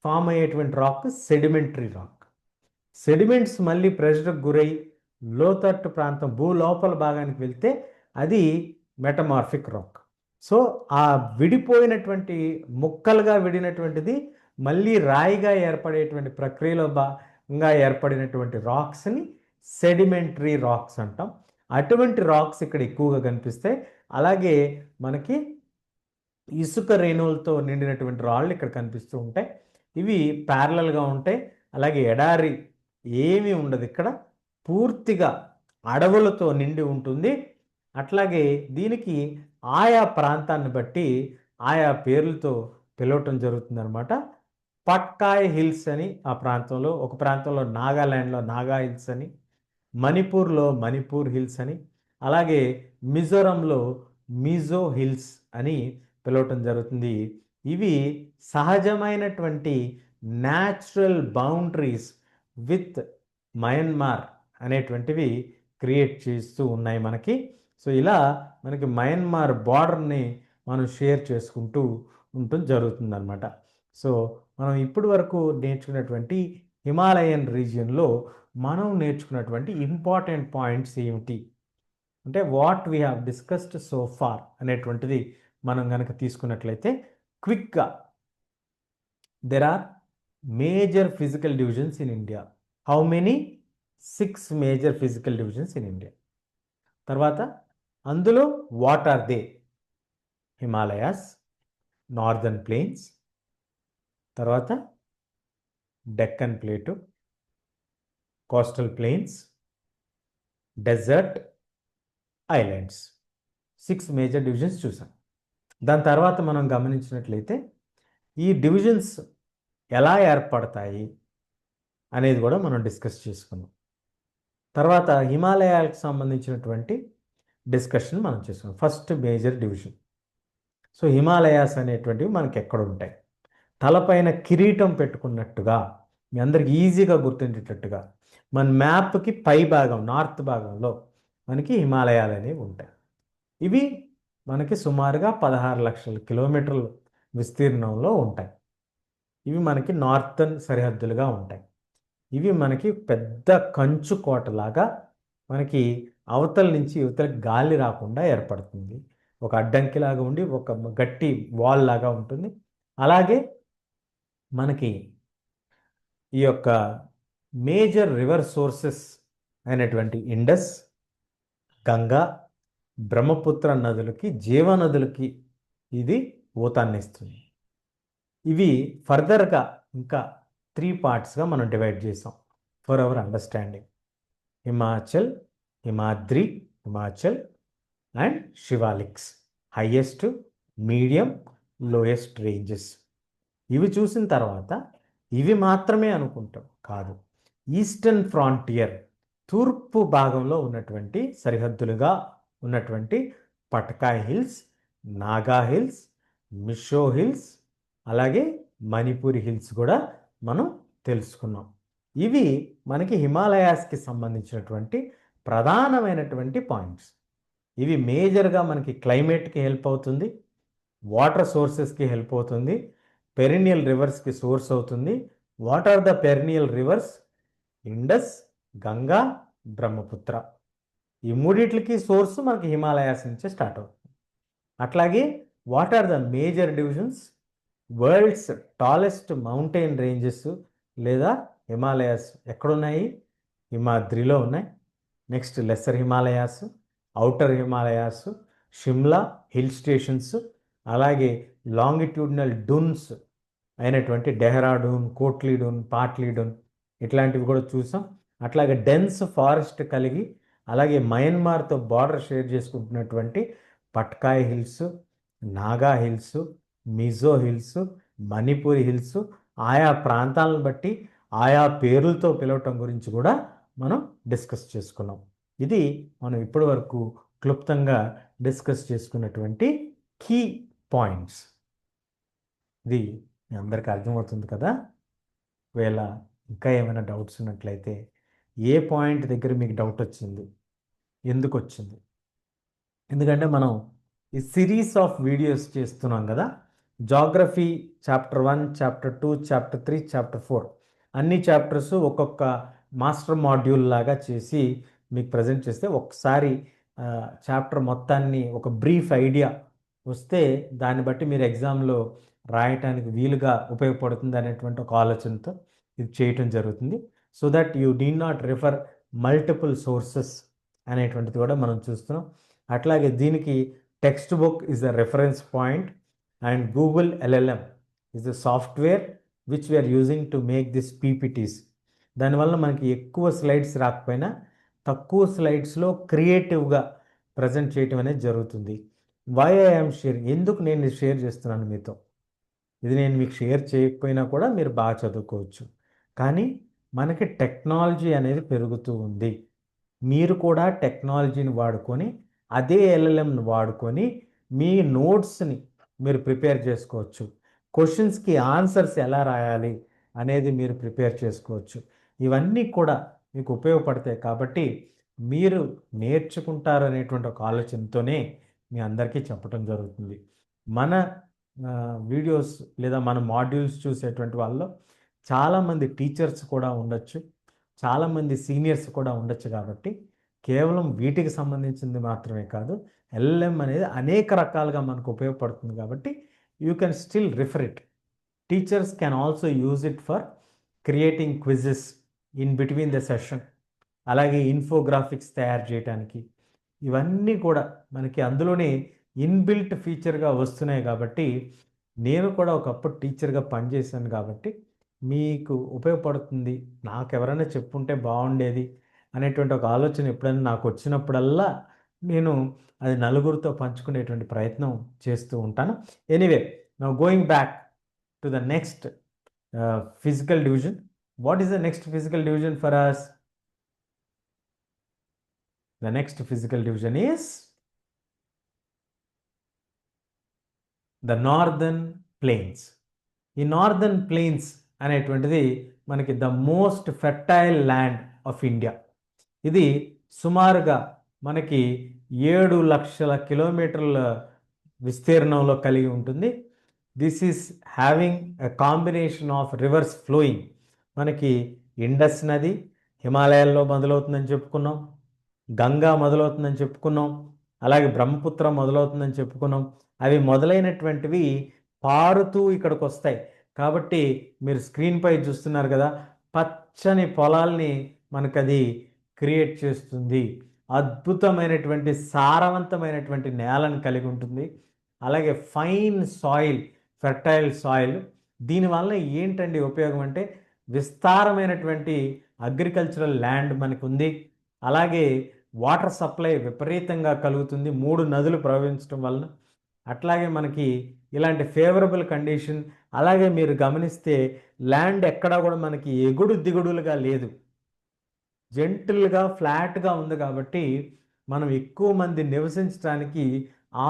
ఫామ్ అయ్యేటువంటి రాక్ సెడిమెంటరీ రాక్. సెడిమెంట్స్ మళ్ళీ ప్రెషర్కి గురై లోతట్టు ప్రాంతం భూ లోపల భాగానికి వెళ్తే అది మెటమార్ఫిక్ రాక్. సో ఆ విడిపోయినటువంటి ముక్కలుగా విడినటువంటిది మళ్ళీ రాయిగా ఏర్పడేటువంటి ప్రక్రియలో భాగంగా ఏర్పడినటువంటి రాక్స్ని సెడిమెంటరీ రాక్స్ అంటాం. అటువంటి రాక్స్ ఇక్కడ ఎక్కువగా కనిపిస్తాయి. అలాగే మనకి ఇసుక రేణువులతో నిండినటువంటి రాళ్ళు ఇక్కడ కనిపిస్తూ ఉంటాయి. ఇవి ప్యారలల్గా ఉంటాయి. అలాగే ఎడారి ఏమీ ఉండదు, ఇక్కడ పూర్తిగా అడవులతో నిండి ఉంటుంది. అట్లాగే దీనికి ఆయా ప్రాంతాన్ని బట్టి ఆయా పేర్లతో పిలవటం జరుగుతుందన్నమాట. పట్కాయ్ హిల్స్ అని ఆ ప్రాంతంలో, ఒక ప్రాంతంలో నాగాల్యాండ్లో నాగా హిల్స్ అని, మణిపూర్లో మణిపూర్ హిల్స్ అని, అలాగే మిజోరంలో మిజో హిల్స్ అని పిలవటం జరుగుతుంది. ఇవి సహజమైనటువంటి న్యాచురల్ బౌండరీస్ విత్ మయన్మార్ అనేటువంటివి క్రియేట్ చేస్తూ ఉన్నాయి మనకి. సో ఇలా మనకి మయన్మార్ బార్డర్ని మనం షేర్ చేసుకుంటూ ఉంటుంది జరుగుతుందన్నమాట. సో మనం ఇప్పటి వరకు నేర్చుకున్నటువంటి హిమాలయన్ రీజియన్లో మనం నేర్చుకున్నటువంటి ఇంపార్టెంట్ పాయింట్స్ ఏమిటి అంటే what we have discussed so far అనేటువంటిది మనం కనుక తీసుకున్నట్లయితే క్విక్గా, there are major physical divisions in India. How many? 6 major physical divisions in India. తర్వాత అందులో what are they? Himalayas, northern plains, తర్వాత Deccan plateau, coastal plains, desert, islands. 6 major divisions చూసాం. దాని తర్వాత మనం గమనించినట్లయితే ఈ డివిజన్స్ ఎలా ఏర్పడతాయి అనేది కూడా మనం డిస్కస్ చేసుకున్నాం. తర్వాత హిమాలయాలకు సంబంధించినటువంటి డిస్కషన్ మనం చేసుకున్నాం. First major division. So Himalayas అనేటువంటివి మనకి ఎక్కడ ఉంటాయి? తలపైన కిరీటం పెట్టుకున్నట్టుగా మీ అందరికి ఈజీగా గుర్తుండేటట్టుగా మన మ్యాప్కి పై భాగం నార్త్ భాగంలో మనకి హిమాలయాలు అనేవి ఉంటాయి. ఇవి మనకి సుమారుగా 16 లక్షల కిలోమీటర్ల విస్తీర్ణంలో ఉంటాయి. ఇవి మనకి నార్థన్ సరిహద్దులుగా ఉంటాయి. ఇవి మనకి పెద్ద కంచు కోటలాగా మనకి అవతల నుంచి యువతలకి గాలి రాకుండా ఏర్పడుతుంది. ఒక అడ్డంకిలాగా ఉండి ఒక గట్టి వాల్ లాగా ఉంటుంది. అలాగే మనకి ఈ యొక్క మేజర్ రివర్ సోర్సెస్ అయినటువంటి ఇండస్, గంగా, బ్రహ్మపుత్ర నదులకి జీవనదులకి ఇది ఊతాన్ని ఇస్తుంది. ఇవి ఫర్దర్గా ఇంకా 3 పార్ట్స్గా మనం డివైడ్ చేసాం for our understanding. Himachal, Himadri, Himachal and Shivaliks, highest, medium, lowest ranges. ఇవి చూసిన తర్వాత ఇవి మాత్రమే అనుకుంటాం కాదు. ఈస్టర్న్ ఫ్రాంటియర్, తూర్పు భాగంలో ఉన్నటువంటి సరిహద్దులుగా ఉన్నటువంటి Patkai hills, Naga hills, Meesho hills, అలాగే మణిపూరి హిల్స్ కూడా మనం తెలుసుకున్నాం. ఇవి మనకి హిమాలయాస్కి సంబంధించినటువంటి ప్రధానమైనటువంటి పాయింట్స్. ఇవి మేజర్గా మనకి క్లైమేట్కి హెల్ప్ అవుతుంది, వాటర్ సోర్సెస్కి హెల్ప్ అవుతుంది, పెరినియల్ రివర్స్కి సోర్స్ అవుతుంది. What are the perennial rivers? Indus, Ganga, Brahmaputra. ఈ మూడిట్లకి సోర్స్ మనకి హిమాలయాస్ నుంచే స్టార్ట్ అవుతుంది. అట్లాగే what are the major divisions? World's tallest mountain ranges లేదా హిమాలయాస్ ఎక్కడున్నాయి? హిమాద్రిలో ఉన్నాయి. Next lesser Himalayas, outer Himalayas, Shimla hill stations, అలాగే లాంగిట్యూడినల్ డూన్స్ అయినటువంటి డెహ్రాడూన్, కోట్లీడూన్, పాట్లీడూన్ ఇట్లాంటివి కూడా చూసాం. అట్లాగే డెన్స్ ఫారెస్ట్ కలిగి అలాగే మయన్మార్తో బార్డర్ షేర్ చేసుకుంటున్నటువంటి Patkai hills, Naga hills, Mizo hills, Manipuri hills, ఆయా ప్రాంతాలను బట్టి ఆయా పేర్లతో పిలవటం గురించి కూడా మనం డిస్కస్ చేసుకున్నాం. ఇది మనం ఇప్పటి వరకు క్లుప్తంగా డిస్కస్ చేసుకున్నటువంటి కీ పాయింట్స్. ఇది మీ అందరికీ అర్థమవుతుంది కదా? ఒకవేళ ఇంకా ఏమైనా డౌట్స్ ఉన్నట్లయితే ఏ పాయింట్ దగ్గర మీకు డౌట్ వచ్చింది, ఎందుకు వచ్చింది? ఎందుకంటే మనం ఈ సిరీస్ ఆఫ్ వీడియోస్ చేస్తున్నాం కదా. Geography chapter 1, chapter 2, chapter 3, chapter 4 అన్ని చాప్టర్స్ ఒక్కొక్క మాస్టర్ మాడ్యూల్ లాగా చేసి మీకు ప్రజెంట్ చేస్తే ఒకసారి చాప్టర్ మొత్తాన్ని ఒక బ్రీఫ్ ఐడియా వస్తే దాన్ని బట్టి మీరు ఎగ్జామ్లో రాయటానికి వీలుగా ఉపయోగపడుతుంది అనేటువంటి ఒక ఆలోచనతో ఇది చేయటం జరుగుతుంది. So that you do not refer multiple sources అనేటువంటిది కూడా మనం చూస్తున్నాం. అట్లాగే దీనికి textbook is a reference point and Google LLM is a software which we are using to make this PPTs. దానివల్ల మనకి ఎక్కువ స్లైడ్స్ రాకపోయినా తక్కువ స్లైడ్స్లో క్రియేటివ్గా ప్రజెంట్ చేయటం అనేది జరుగుతుంది. వై ఐఎమ్ షేరింగ్, ఎందుకు నేను షేర్ చేస్తున్నాను మీతో? ఇది నేను మీకు షేర్ చేయకపోయినా కూడా మీరు బాగా చదువుకోవచ్చు. కానీ మనకి టెక్నాలజీ అనేది పెరుగుతూ ఉంది. మీరు కూడా టెక్నాలజీని వాడుకొని అదే LLMని వాడుకొని మీ నోట్స్ని మీరు ప్రిపేర్ చేసుకోవచ్చు. క్వశ్చన్స్కి ఆన్సర్స్ ఎలా రాయాలి అనేది మీరు ప్రిపేర్ చేసుకోవచ్చు. ఇవన్నీ కూడా మీకు ఉపయోగపడతాయి కాబట్టి మీరు నేర్చుకుంటారు అనేటువంటి ఒక ఆలోచనతోనే మీ అందరికీ చెప్పడం జరుగుతుంది. మన వీడియోస్ లేదా మన మాడ్యూల్స్ చూసేటువంటి వాళ్ళలో చాలామంది టీచర్స్ కూడా ఉండొచ్చు, చాలామంది సీనియర్స్ కూడా ఉండొచ్చు. కాబట్టి కేవలం వీటికి సంబంధించింది మాత్రమే కాదు, LLM అనేది అనేక రకాలుగా మనకు ఉపయోగపడుతుంది. కాబట్టి you can still refer it. Teachers can also use it for creating quizzes in between the session, అలాగే ఇన్ఫోగ్రాఫిక్స్ తయారు చేయడానికి. ఇవన్నీ కూడా మనకి అందులోనే ఇన్బిల్ట్ ఫీచర్గా వస్తున్నాయి. కాబట్టి నేను కూడా ఒకప్పుడు టీచర్గా పనిచేశాను కాబట్టి మీకు ఉపయోగపడుతుంది, నాకు ఎవరైనా చెప్పుంటే బాగుండేది అనేటువంటి ఒక ఆలోచన ఎప్పుడైనా నాకు వచ్చినప్పుడల్లా నేను అది నలుగురితో పంచుకునేటువంటి ప్రయత్నం చేస్తూ ఉంటాను. Anyway, now going back to the next physical division. What is the next physical division for us? The next physical division is the northern plains. ఈ నార్దర్న్ ప్లెయిన్స్ అనేటువంటిది మనకి the most fertile land of India. ఇది సుమారుగా మనకి 7,00,000 కిలోమీటర్ల విస్తీర్ణంలో కలిగి ఉంటుంది. This is having a combination of reverse flowing. మనకి ఇండస్ నది హిమాలయాల్లో మొదలవుతుందని చెప్పుకున్నాం, గంగా మొదలవుతుందని చెప్పుకున్నాం, అలాగే బ్రహ్మపుత్ర మొదలవుతుందని చెప్పుకున్నాం. అవి మొదలైనటువంటివి పారుతూ ఇక్కడికి వస్తాయి. కాబట్టి మీరు స్క్రీన్పై చూస్తున్నారు కదా, పచ్చని పొలాల్ని మనకది క్రియేట్ చేస్తుంది. అద్భుతమైనటువంటి సారవంతమైనటువంటి నేలను కలిగి ఉంటుంది. అలాగే ఫైన్ సాయిల్, ఫెర్టైల్ సాయిల్. దీనివల్ల ఏంటండి ఉపయోగం అంటే విస్తారమైనటువంటి అగ్రికల్చరల్ ల్యాండ్ మనకు ఉంది. అలాగే వాటర్ సప్లై విపరీతంగా కలుగుతుంది 3 నదులు ప్రవహించడం వలన. అట్లాగే మనకి ఇలాంటి ఫేవరబుల్ కండిషన్. అలాగే మీరు గమనిస్తే ల్యాండ్ ఎక్కడా కూడా మనకి ఎగుడు దిగుడులుగా లేదు, జెంటిల్గా ఫ్లాట్గా ఉంది. కాబట్టి మనం ఎక్కువ మంది నివసించడానికి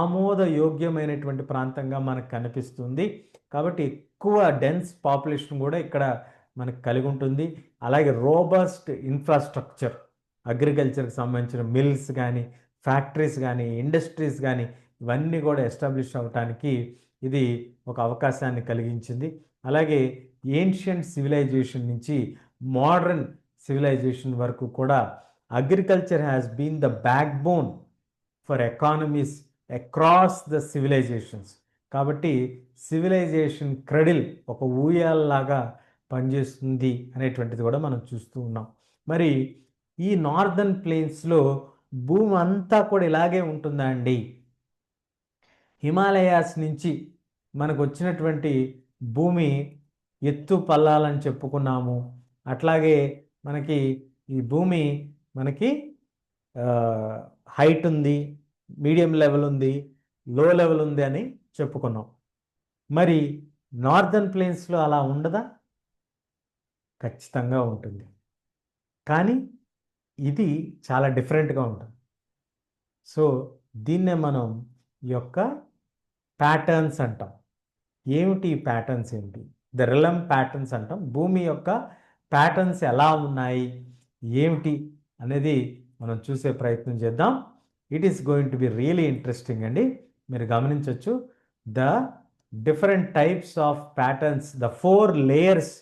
ఆమోదయోగ్యమైనటువంటి ప్రాంతంగా మనకు కనిపిస్తుంది. కాబట్టి ఎక్కువ డెన్స్ పాపులేషన్ కూడా ఇక్కడ మనకు కలిగి ఉంటుంది. అలాగే రోబస్ట్ ఇన్ఫ్రాస్ట్రక్చర్, అగ్రికల్చర్కి సంబంధించిన మిల్స్ కానీ, ఫ్యాక్టరీస్ కానీ, ఇండస్ట్రీస్ కానీ ఇవన్నీ కూడా ఎస్టాబ్లిష్ అవ్వటానికి ఇది ఒక అవకాశాన్ని కలిగించింది. అలాగే ఏన్షియంట్ సివిలైజేషన్ నుంచి మోడర్న్ సివిలైజేషన్ వరకు కూడా agriculture has been the backbone for economies across the civilizations. కాబట్టి సివిలైజేషన్ క్రెడిల్ ఒక ఊయల్లాగా పనిచేస్తుంది అనేటువంటిది కూడా మనం చూస్తూ ఉన్నాం. మరి ఈ నార్దర్న్ ప్లేన్స్లో భూమి అంతా కూడా ఇలాగే ఉంటుందా అండి? హిమాలయాస్ నుంచి మనకు వచ్చినటువంటి భూమి ఎత్తు పల్లాలని చెప్పుకున్నాము. అట్లాగే మనకి ఈ భూమి మనకి హైట్ ఉంది, మీడియం లెవెల్ ఉంది, లో లెవెల్ ఉంది అని చెప్పుకున్నాం. మరి నార్దర్న్ ప్లేన్స్లో అలా ఉండదా? ఖచ్చితంగా ఉంటుంది. కానీ ఇది చాలా డిఫరెంట్గా ఉంటుంది. సో దీన్నే మనం ఈ యొక్క ప్యాటర్న్స్ అంటాం. ఏమిటి ప్యాటర్న్స్ ఏంటి? ద రిలమ్ ప్యాటర్న్స్ అంటాం. భూమి యొక్క ప్యాటర్న్స్ ఎలా ఉన్నాయి ఏమిటి అనేది మనం చూసే ప్రయత్నం చేద్దాం. It is going to be really interesting అండి. మీరు గమనించవచ్చు the different types of patterns, the 4 layers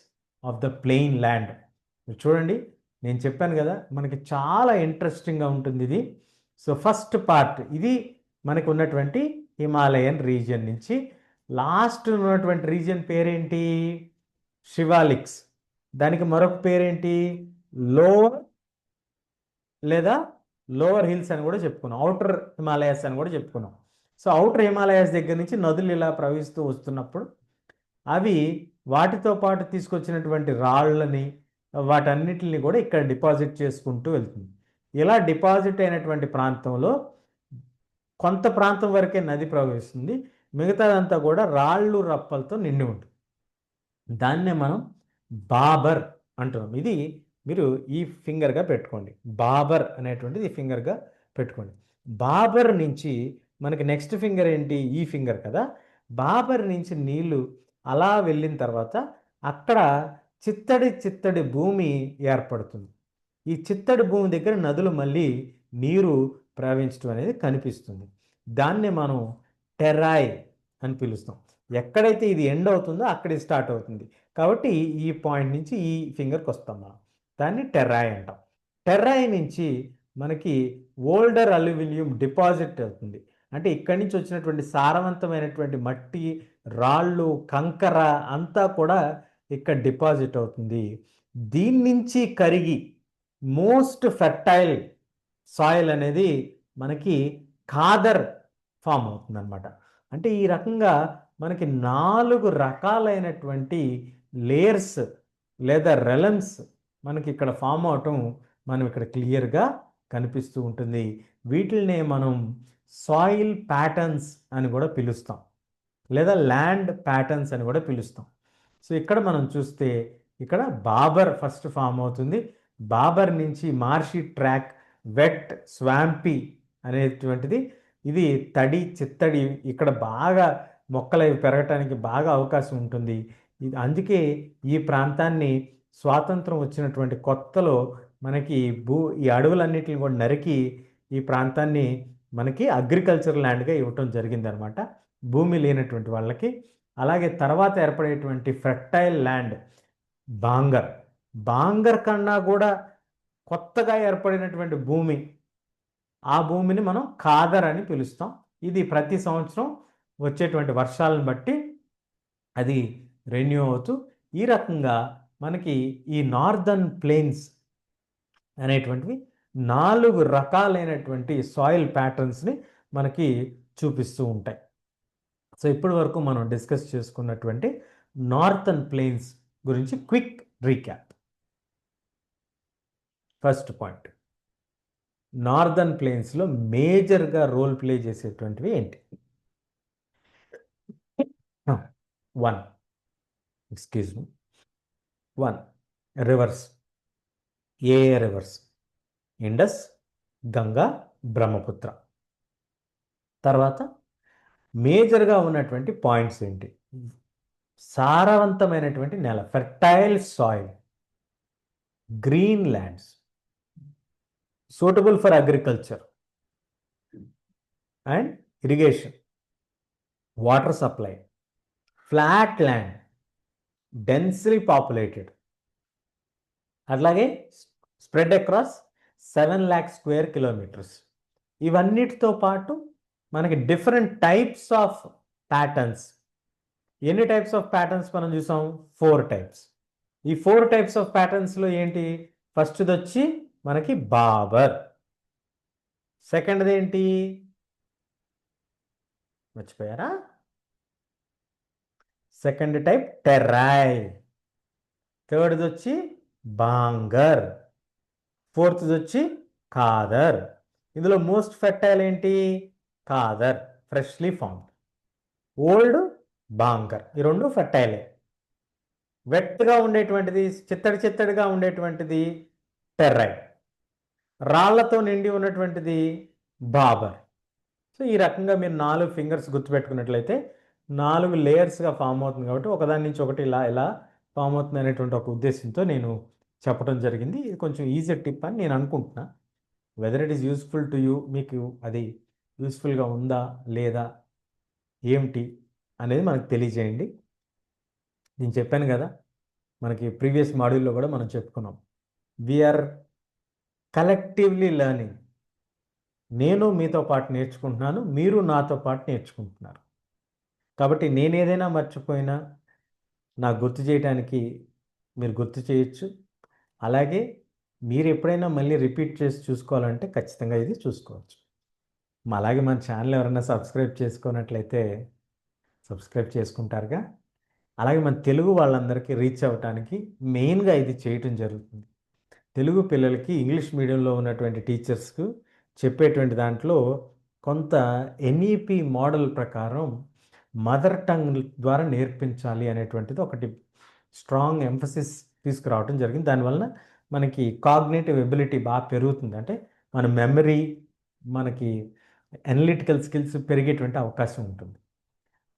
of the plain land. చూడండి, నేను చెప్పాను కదా మనకి చాలా ఇంట్రెస్టింగ్గా ఉంటుంది ఇది. సో ఫస్ట్ పార్ట్ ఇది మనకు ఉన్నటువంటి హిమాలయన్ రీజియన్ నుంచి లాస్ట్ ఉన్నటువంటి రీజియన్ పేరేంటి? శివాలిక్స్. దానికి మరొక పేరేంటి? లోవర్ లేదా లోవర్ హిల్స్ అని కూడా చెప్పుకున్నాం, అవుటర్ హిమాలయాస్ అని కూడా చెప్పుకున్నాం. సో అవుటర్ హిమాలయాస్ దగ్గర నుంచి నదులు ఇలా ప్రవహిస్తూ వస్తున్నప్పుడు అవి వాటితో పాటు తీసుకొచ్చినటువంటి రాళ్ళని వాటన్నిటిని కూడా ఇక్కడ డిపాజిట్ చేసుకుంటూ వెళ్తుంది. ఇలా డిపాజిట్ అయినటువంటి ప్రాంతంలో కొంత ప్రాంతం వరకే నది ప్రవహిస్తుంది, మిగతాదంతా కూడా రాళ్ళు రప్పలతో నిండి ఉంటుంది. దాన్నే మనం బాబర్ అంటున్నాం. ఇది మీరు ఈ ఫింగర్గా పెట్టుకోండి, బాబర్ అనేటువంటిది ఈ ఫింగర్గా పెట్టుకోండి. బాబర్ నుంచి మనకి నెక్స్ట్ ఫింగర్ ఏంటి? ఈ ఫింగర్ కదా. బాబర్ నుంచి నీళ్లు అలా వెళ్ళిన తర్వాత అక్కడ చిత్తడి భూమి ఏర్పడుతుంది. ఈ చిత్తడి భూమి దగ్గర నదులు మళ్ళీ నీరు ప్రవహించడం అనేది కనిపిస్తుంది. దాన్నే మనం టెరాయ్ అని పిలుస్తాం. ఎక్కడైతే ఇది ఎండ్ అవుతుందో అక్కడ స్టార్ట్ అవుతుంది. కాబట్టి ఈ పాయింట్ నుంచి ఈ ఫింగర్కి వస్తాం మనం, దాన్ని టెరాయ్ అంటాం. టెరాయ్ నుంచి మనకి ఓల్డర్ అల్యూమినియం డిపాజిట్ అవుతుంది. అంటే ఇక్కడి నుంచి వచ్చినటువంటి సారవంతమైనటువంటి మట్టి, రాళ్ళు, కంకర అంతా కూడా ఇక్కడ డిపాజిట్ అవుతుంది. దీని నుంచి కరిగి మోస్ట్ ఫెర్టైల్ సాయిల్ అనేది మనకి ఖాదర్ ఫామ్ అవుతుంది అనమాట. అంటే ఈ రకంగా మనకి 4 రకాలైనటువంటి లేయర్స్ లేదా రెలమ్స్ మనకి ఇక్కడ ఫామ్ అవటం మనం ఇక్కడ క్లియర్గా కనిపిస్తూ ఉంటుంది. వీటిల్నే మనం సాయిల్ ప్యాటర్న్స్ అని కూడా పిలుస్తాం, లేదా ల్యాండ్ ప్యాటర్న్స్ అని కూడా పిలుస్తాం. సో ఇక్కడ మనం చూస్తే ఇక్కడ బాబర్ ఫస్ట్ ఫామ్ అవుతుంది. బాబర్ నుంచి మార్షి ట్రాక్, వెట్, స్వాంపీ అనేటువంటిది, ఇది తడి చిత్తడి ఇక్కడ బాగా మొక్కలు అవి పెరగటానికి బాగా అవకాశం ఉంటుంది. అందుకే ఈ ప్రాంతాన్ని స్వాతంత్రం వచ్చినటువంటి కొత్తలో మనకి ఈ అడవులన్నిటిని కూడా నరికి ఈ ప్రాంతాన్ని మనకి అగ్రికల్చర్ ల్యాండ్గా ఇవ్వటం జరిగిందనమాట, భూమి లేనటువంటి వాళ్ళకి. అలాగే తర్వాత ఏర్పడేటువంటి ఫెర్టైల్ ల్యాండ్ బాంగర్ కన్నా కూడా కొత్తగా ఏర్పడినటువంటి భూమి, ఆ భూమిని మనం ఖాదర్ అని పిలుస్తాం. ఇది ప్రతి సంవత్సరం వచ్చేటువంటి వర్షాలను బట్టి అది రెన్యూ అవుతూ ఈ రకంగా మనకి ఈ నార్దర్న్ ప్లేన్స్ అనేటువంటివి 4 రకాలైనటువంటి సాయిల్ ప్యాటర్న్స్ని మనకి చూపిస్తూ ఉంటాయి. సో ఇప్పటి వరకు మనం డిస్కస్ చేసుకున్నటువంటి నార్థన్ ప్లేన్స్ గురించి quick recap. First point, northern ప్లేన్స్లో మేజర్గా రోల్ ప్లే చేసేటువంటివి ఏంటి? 1 రివర్స్. ఏ రివర్స్? ఇండస్, గంగా, బ్రహ్మపుత్ర. తర్వాత మేజర్గా ఉన్నటువంటి పాయింట్స్ ఏంటి? సారవంతమైనటువంటి నేల, fertile soil, green lands suitable for agriculture and irrigation, water supply, flat land, densely populated, అట్లాగే spread across 7 lakh square kilometers. ఇవన్నిటితో పాటు మనకి డిఫరెంట్ టైప్స్ ఆఫ్ ప్యాటర్న్స్. ఎన్ని టైప్స్ ఆఫ్ ప్యాటర్న్స్ మనం చూసాం? 4 టైప్స్. ఈ 4 టైప్స్ ఆఫ్ ప్యాటర్న్స్లో ఏంటి? ఫస్ట్ది వచ్చి మనకి బాబర్. సెకండ్ది ఏంటి? మర్చిపోయారా? Second type టెర్రాయ్. థర్డ్ది వచ్చి బాంగర్. ఫోర్త్ది వచ్చి ఖాదర్. ఇందులో మోస్ట్ ఫెర్టైల్ ఏంటి? Khadar, freshly formed. Old bhangar. ఈ రెండు ఫెర్టైలే. వెట్గా ఉండేటువంటిది, చిత్తడిగా ఉండేటువంటిది టెర్రైడ్. రాళ్లతో నిండి ఉన్నటువంటిది బాబర్. సో ఈ రకంగా మీరు 4 ఫింగర్స్ గుర్తుపెట్టుకున్నట్లయితే 4 లేయర్స్గా ఫామ్ అవుతుంది. కాబట్టి ఒకదాని నుంచి ఒకటి ఇలా ఫామ్ అవుతుంది అనేటువంటి ఒక ఉద్దేశంతో నేను చెప్పడం జరిగింది. ఇది కొంచెం ఈజీ టిప్ అని నేను అనుకుంటున్నా. Whether it is useful to you, మీకు అది యూస్ఫుల్గా ఉందా లేదా ఏమిటి అనేది మనకు తెలియజేయండి. నేను చెప్పాను కదా, మనకి ప్రీవియస్ మాడ్యూల్లో కూడా మనం చెప్పుకున్నాం, వీఆర్ కలెక్టివ్లీ లెర్నింగ్. నేను మీతో పాటు నేర్చుకుంటున్నాను, మీరు నాతో పాటు నేర్చుకుంటున్నారు. కాబట్టి నేను ఏదైనా మర్చిపోయినా నాకు గుర్తు చేయడానికి మీరు గుర్తు చేయొచ్చు. అలాగే మీరు ఎప్పుడైనా మళ్ళీ రిపీట్ చేసి చూసుకోవాలంటే ఖచ్చితంగా ఇది చూసుకోవచ్చు. అలాగే మన ఛానల్ ఎవరైనా సబ్స్క్రైబ్ చేసుకున్నట్లయితే సబ్స్క్రైబ్ చేసుకుంటారుగా. అలాగే మన తెలుగు వాళ్ళందరికీ రీచ్ అవ్వటానికి మెయిన్గా ఇది చేయటం జరుగుతుంది. తెలుగు పిల్లలకి ఇంగ్లీష్ మీడియంలో ఉన్నటువంటి టీచర్స్కు చెప్పేటువంటి దాంట్లో కొంత ఎన్ఈపి మోడల్ ప్రకారం మదర్ టంగ్ ద్వారా నేర్పించాలి అనేటువంటిది ఒకటి స్ట్రాంగ్ ఎంఫసిస్ తీసుకురావడం జరిగింది. దానివల్ల మనకి కాగ్నేటివ్ ఎబిలిటీ బాగా పెరుగుతుంది. అంటే మన మెమరీ, మనకి అనలిటికల్ స్కిల్స్ పెరిగేటువంటి అవకాశం ఉంటుంది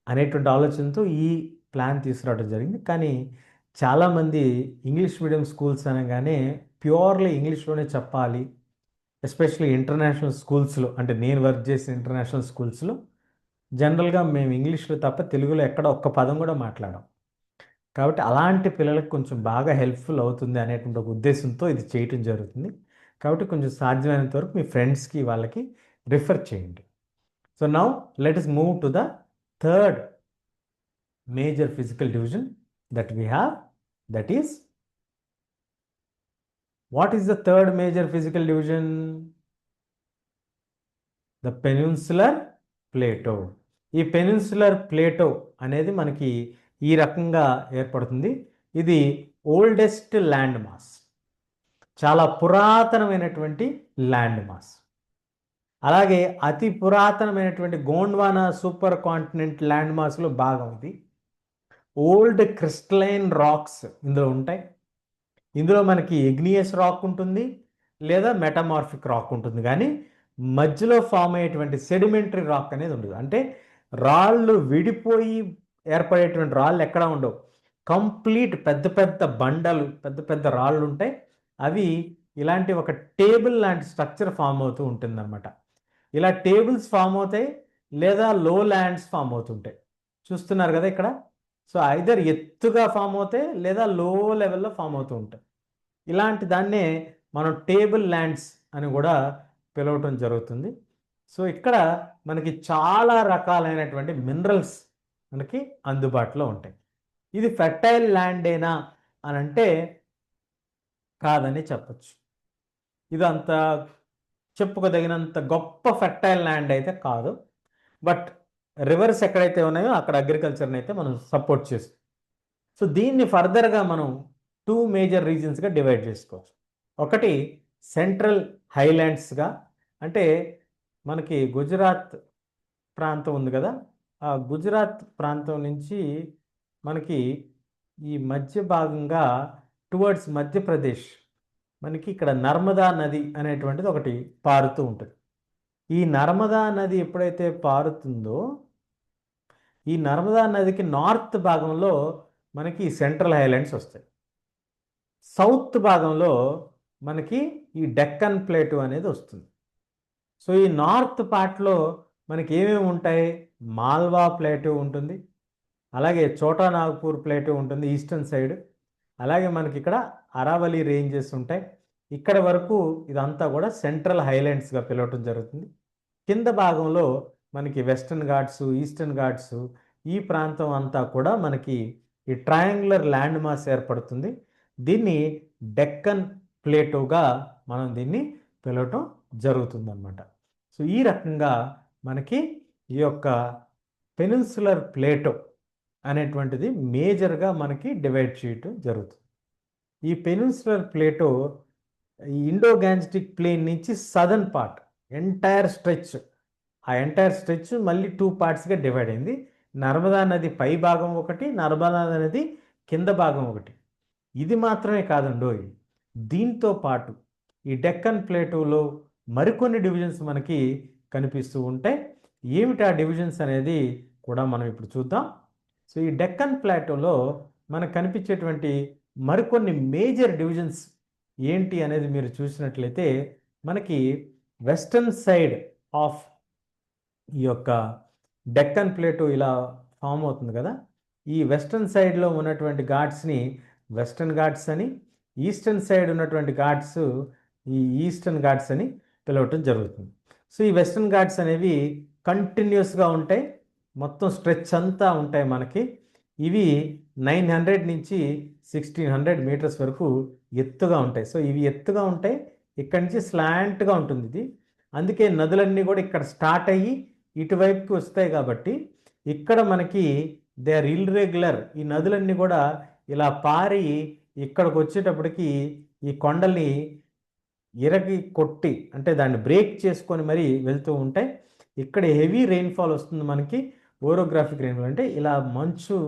అనేటువంటి ఆలోచనతో ఈ ప్లాన్ తీసుకురావడం జరిగింది. కానీ చాలామంది ఇంగ్లీష్ మీడియం స్కూల్స్ అనగానే ప్యూర్లీ ఇంగ్లీష్లోనే చెప్పాలి, ఎస్పెషల్లీ ఇంటర్నేషనల్ స్కూల్స్లో, అంటే నేను వర్క్ చేసిన ఇంటర్నేషనల్ స్కూల్స్లో జనరల్గా మేము ఇంగ్లీష్లో తప్ప తెలుగులో ఎక్కడ ఒక్క పదం కూడా మాట్లాడాం. కాబట్టి అలాంటి పిల్లలకు కొంచెం బాగా హెల్ప్ఫుల్ అవుతుంది అనేటువంటి ఒక ఉద్దేశంతో ఇది చేయటం జరుగుతుంది. కాబట్టి కొంచెం సాధ్యమైనంత వరకు మీ ఫ్రెండ్స్కి వాళ్ళకి రిఫర్ చేయండి. So now let us move to the third major physical division that we have, that is, what is the third major physical division? The peninsular plateau. ఈ పెనిన్సులర్ ప్లేటో అనేది మనకి ఈ రకంగా ఏర్పడుతుంది. ఇది ఓల్డెస్ట్ ల్యాండ్ మాస్, చాలా పురాతనమైనటువంటి land mass. అలాగే అతి పురాతనమైనటువంటి గోండ్వానా సూపర్ కాంటినెంట్ ల్యాండ్ మాస్లో భాగం ఇది. ఓల్డ్ క్రిస్టలైన్ రాక్స్ ఇందులో ఉంటాయి. ఇందులో మనకి ఎగ్నియస్ రాక్ ఉంటుంది లేదా మెటమార్ఫిక్ రాక్ ఉంటుంది, కానీ మధ్యలో ఫామ్ అయ్యేటువంటి సెడిమెంటరీ రాక్ అనేది ఉండదు. అంటే రాళ్ళు విడిపోయి ఏర్పడేటువంటి రాళ్ళు ఎక్కడా ఉండవు. కంప్లీట్ పెద్ద పెద్ద బండలు, పెద్ద పెద్ద రాళ్ళు ఉంటాయి. అవి ఇలాంటి ఒక టేబుల్ లాంటి స్ట్రక్చర్ ఫామ్ అవుతూ ఉంటుందన్నమాట. ఇలా టేబుల్స్ ఫామ్ అవుతాయి, లేదా లో ల్యాండ్స్ ఫామ్ అవుతుంటాయి. చూస్తున్నారు కదా ఇక్కడ. సో ఐదర్ ఎత్తుగా ఫామ్ అవుతాయి, లేదా లో లెవెల్లో ఫామ్ అవుతూ ఉంటాయి. ఇలాంటి దాన్నే మనం టేబుల్ ల్యాండ్స్ అని కూడా పిలవటం జరుగుతుంది. సో ఇక్కడ మనకి చాలా రకాలైనటువంటి మినరల్స్ మనకి అందుబాటులో ఉంటాయి. ఇది ఫెర్టైల్ ల్యాండేనా అని అంటే కాదని చెప్పచ్చు. ఇది అంత చెప్పుకోదగినంత గొప్ప ఫెర్టైల్ ల్యాండ్ అయితే కాదు. బట్ రివర్స్ ఎక్కడైతే ఉన్నాయో అక్కడ అగ్రికల్చర్ని అయితే మనం సపోర్ట్ చేస్తాం. సో దీన్ని ఫర్దర్గా మనం 2 మేజర్ రీజన్స్గా డివైడ్ చేసుకోవచ్చు. ఒకటి సెంట్రల్ హైలాండ్స్గా, అంటే మనకి గుజరాత్ ప్రాంతం ఉంది కదా, ఆ గుజరాత్ ప్రాంతం నుంచి మనకి ఈ మధ్య భాగంగా టువర్డ్స్ మధ్యప్రదేశ్ మనకి ఇక్కడ నర్మదా నది అనేటువంటిది ఒకటి పారుతూ ఉంటుంది. ఈ నర్మదా నది ఎప్పుడైతే పారుతుందో, ఈ నర్మదా నదికి నార్త్ భాగంలో మనకి సెంట్రల్ హైలాండ్స్ వస్తాయి. సౌత్ భాగంలో మనకి ఈ డెక్కన్ ప్లేటు అనేది వస్తుంది. సో ఈ నార్త్ పార్ట్లో మనకి ఏమేమి ఉంటాయి? మాల్వా ప్లేటు ఉంటుంది, అలాగే చోటా నాగపూర్ ప్లేటు ఉంటుంది ఈస్టర్న్ సైడ్, అలాగే మనకి ఇక్కడ అరావలి రేంజెస్ ఉంటాయి. ఇక్కడ వరకు ఇదంతా కూడా సెంట్రల్ హైలాండ్స్గా పిలవటం జరుగుతుంది. కింద భాగంలో మనకి వెస్టర్న్ ఘాట్స్, ఈస్టర్న్ ఘాట్స్, ఈ ప్రాంతం అంతా కూడా మనకి ఈ ట్రయాంగులర్ ల్యాండ్ మాస్ ఏర్పడుతుంది. దీన్ని డెక్కన్ ప్లేటోగా మనం దీన్ని పిలవటం జరుగుతుందన్నమాట. సో ఈ రకంగా మనకి ఈ యొక్క పెనిన్సులర్ ప్లేటో అనేటువంటిది మేజర్గా మనకి డివైడ్ చేయటం జరుగుతుంది. ఈ పెనిన్సులర్ ప్లేటో ఈ ఇండో గ్యాంజెటిక్ ప్లేన్ నుంచి సదర్న్ పార్ట్ ఎంటైర్ స్ట్రెచ్, ఆ ఎంటైర్ స్ట్రెచ్ మళ్ళీ 2 పార్ట్స్గా డివైడ్ అయింది. నర్మదా నది పై భాగం ఒకటి, నర్మదా నది కింద భాగం ఒకటి. ఇది మాత్రమే కాదండోయ్, దీంతో పాటు ఈ డెక్కన్ ప్లేటోలో మరికొన్ని డివిజన్స్ మనకి కనిపిస్తూ ఉంటాయి. ఏమిటి ఆ డివిజన్స్ అనేది కూడా మనం ఇప్పుడు చూద్దాం. సో ఈ డెక్కన్ ప్లాటోలో మనకు కనిపించేటువంటి మరికొన్ని మేజర్ డివిజన్స్ ఏంటి అనేది మీరు చూసినట్లయితే, మనకి వెస్టర్న్ సైడ్ ఆఫ్ ఈ యొక్క డెక్కన్ ప్లేటో ఇలా ఫామ్ అవుతుంది కదా, ఈ వెస్టర్న్ సైడ్లో ఉన్నటువంటి ఘాట్స్ని వెస్టర్న్ ఘాట్స్ అని, ఈస్టర్న్ సైడ్ ఉన్నటువంటి ఘాట్స్ ఈ ఈస్టర్న్ ఘాట్స్ అని పిలవటం జరుగుతుంది. సో ఈ వెస్టర్న్ ఘాట్స్ అనేవి కంటిన్యూస్గా ఉంటాయి, మొత్తం స్ట్రెచ్ అంతా ఉంటాయి మనకి. ఇవి 900 నుంచి 1600 మీటర్స్ వరకు ఎత్తుగా ఉంటాయి. సో ఇవి ఎత్తుగా ఉంటాయి, ఇక్కడి నుంచి స్లాంట్గా ఉంటుంది ఇది. అందుకే నదులన్నీ కూడా ఇక్కడ స్టార్ట్ అయ్యి ఇటువైపుకి వస్తాయి కాబట్టి ఇక్కడ మనకి దే ఆర్ ఇర్రెగ్యులర్. ఈ నదులన్నీ కూడా ఇలా పారి ఇక్కడికి వచ్చేటప్పటికి ఈ కొండల్ని ఇరగి కొట్టి, అంటే దాన్ని బ్రేక్ చేసుకొని మరీ వెళ్తూ ఉంటాయి. ఇక్కడ హెవీ రెయిన్ఫాల్ వస్తుంది మనకి, ఓరోగ్రాఫిక్ రెయిన్ఫాల్. అంటే ఇలా మంచు,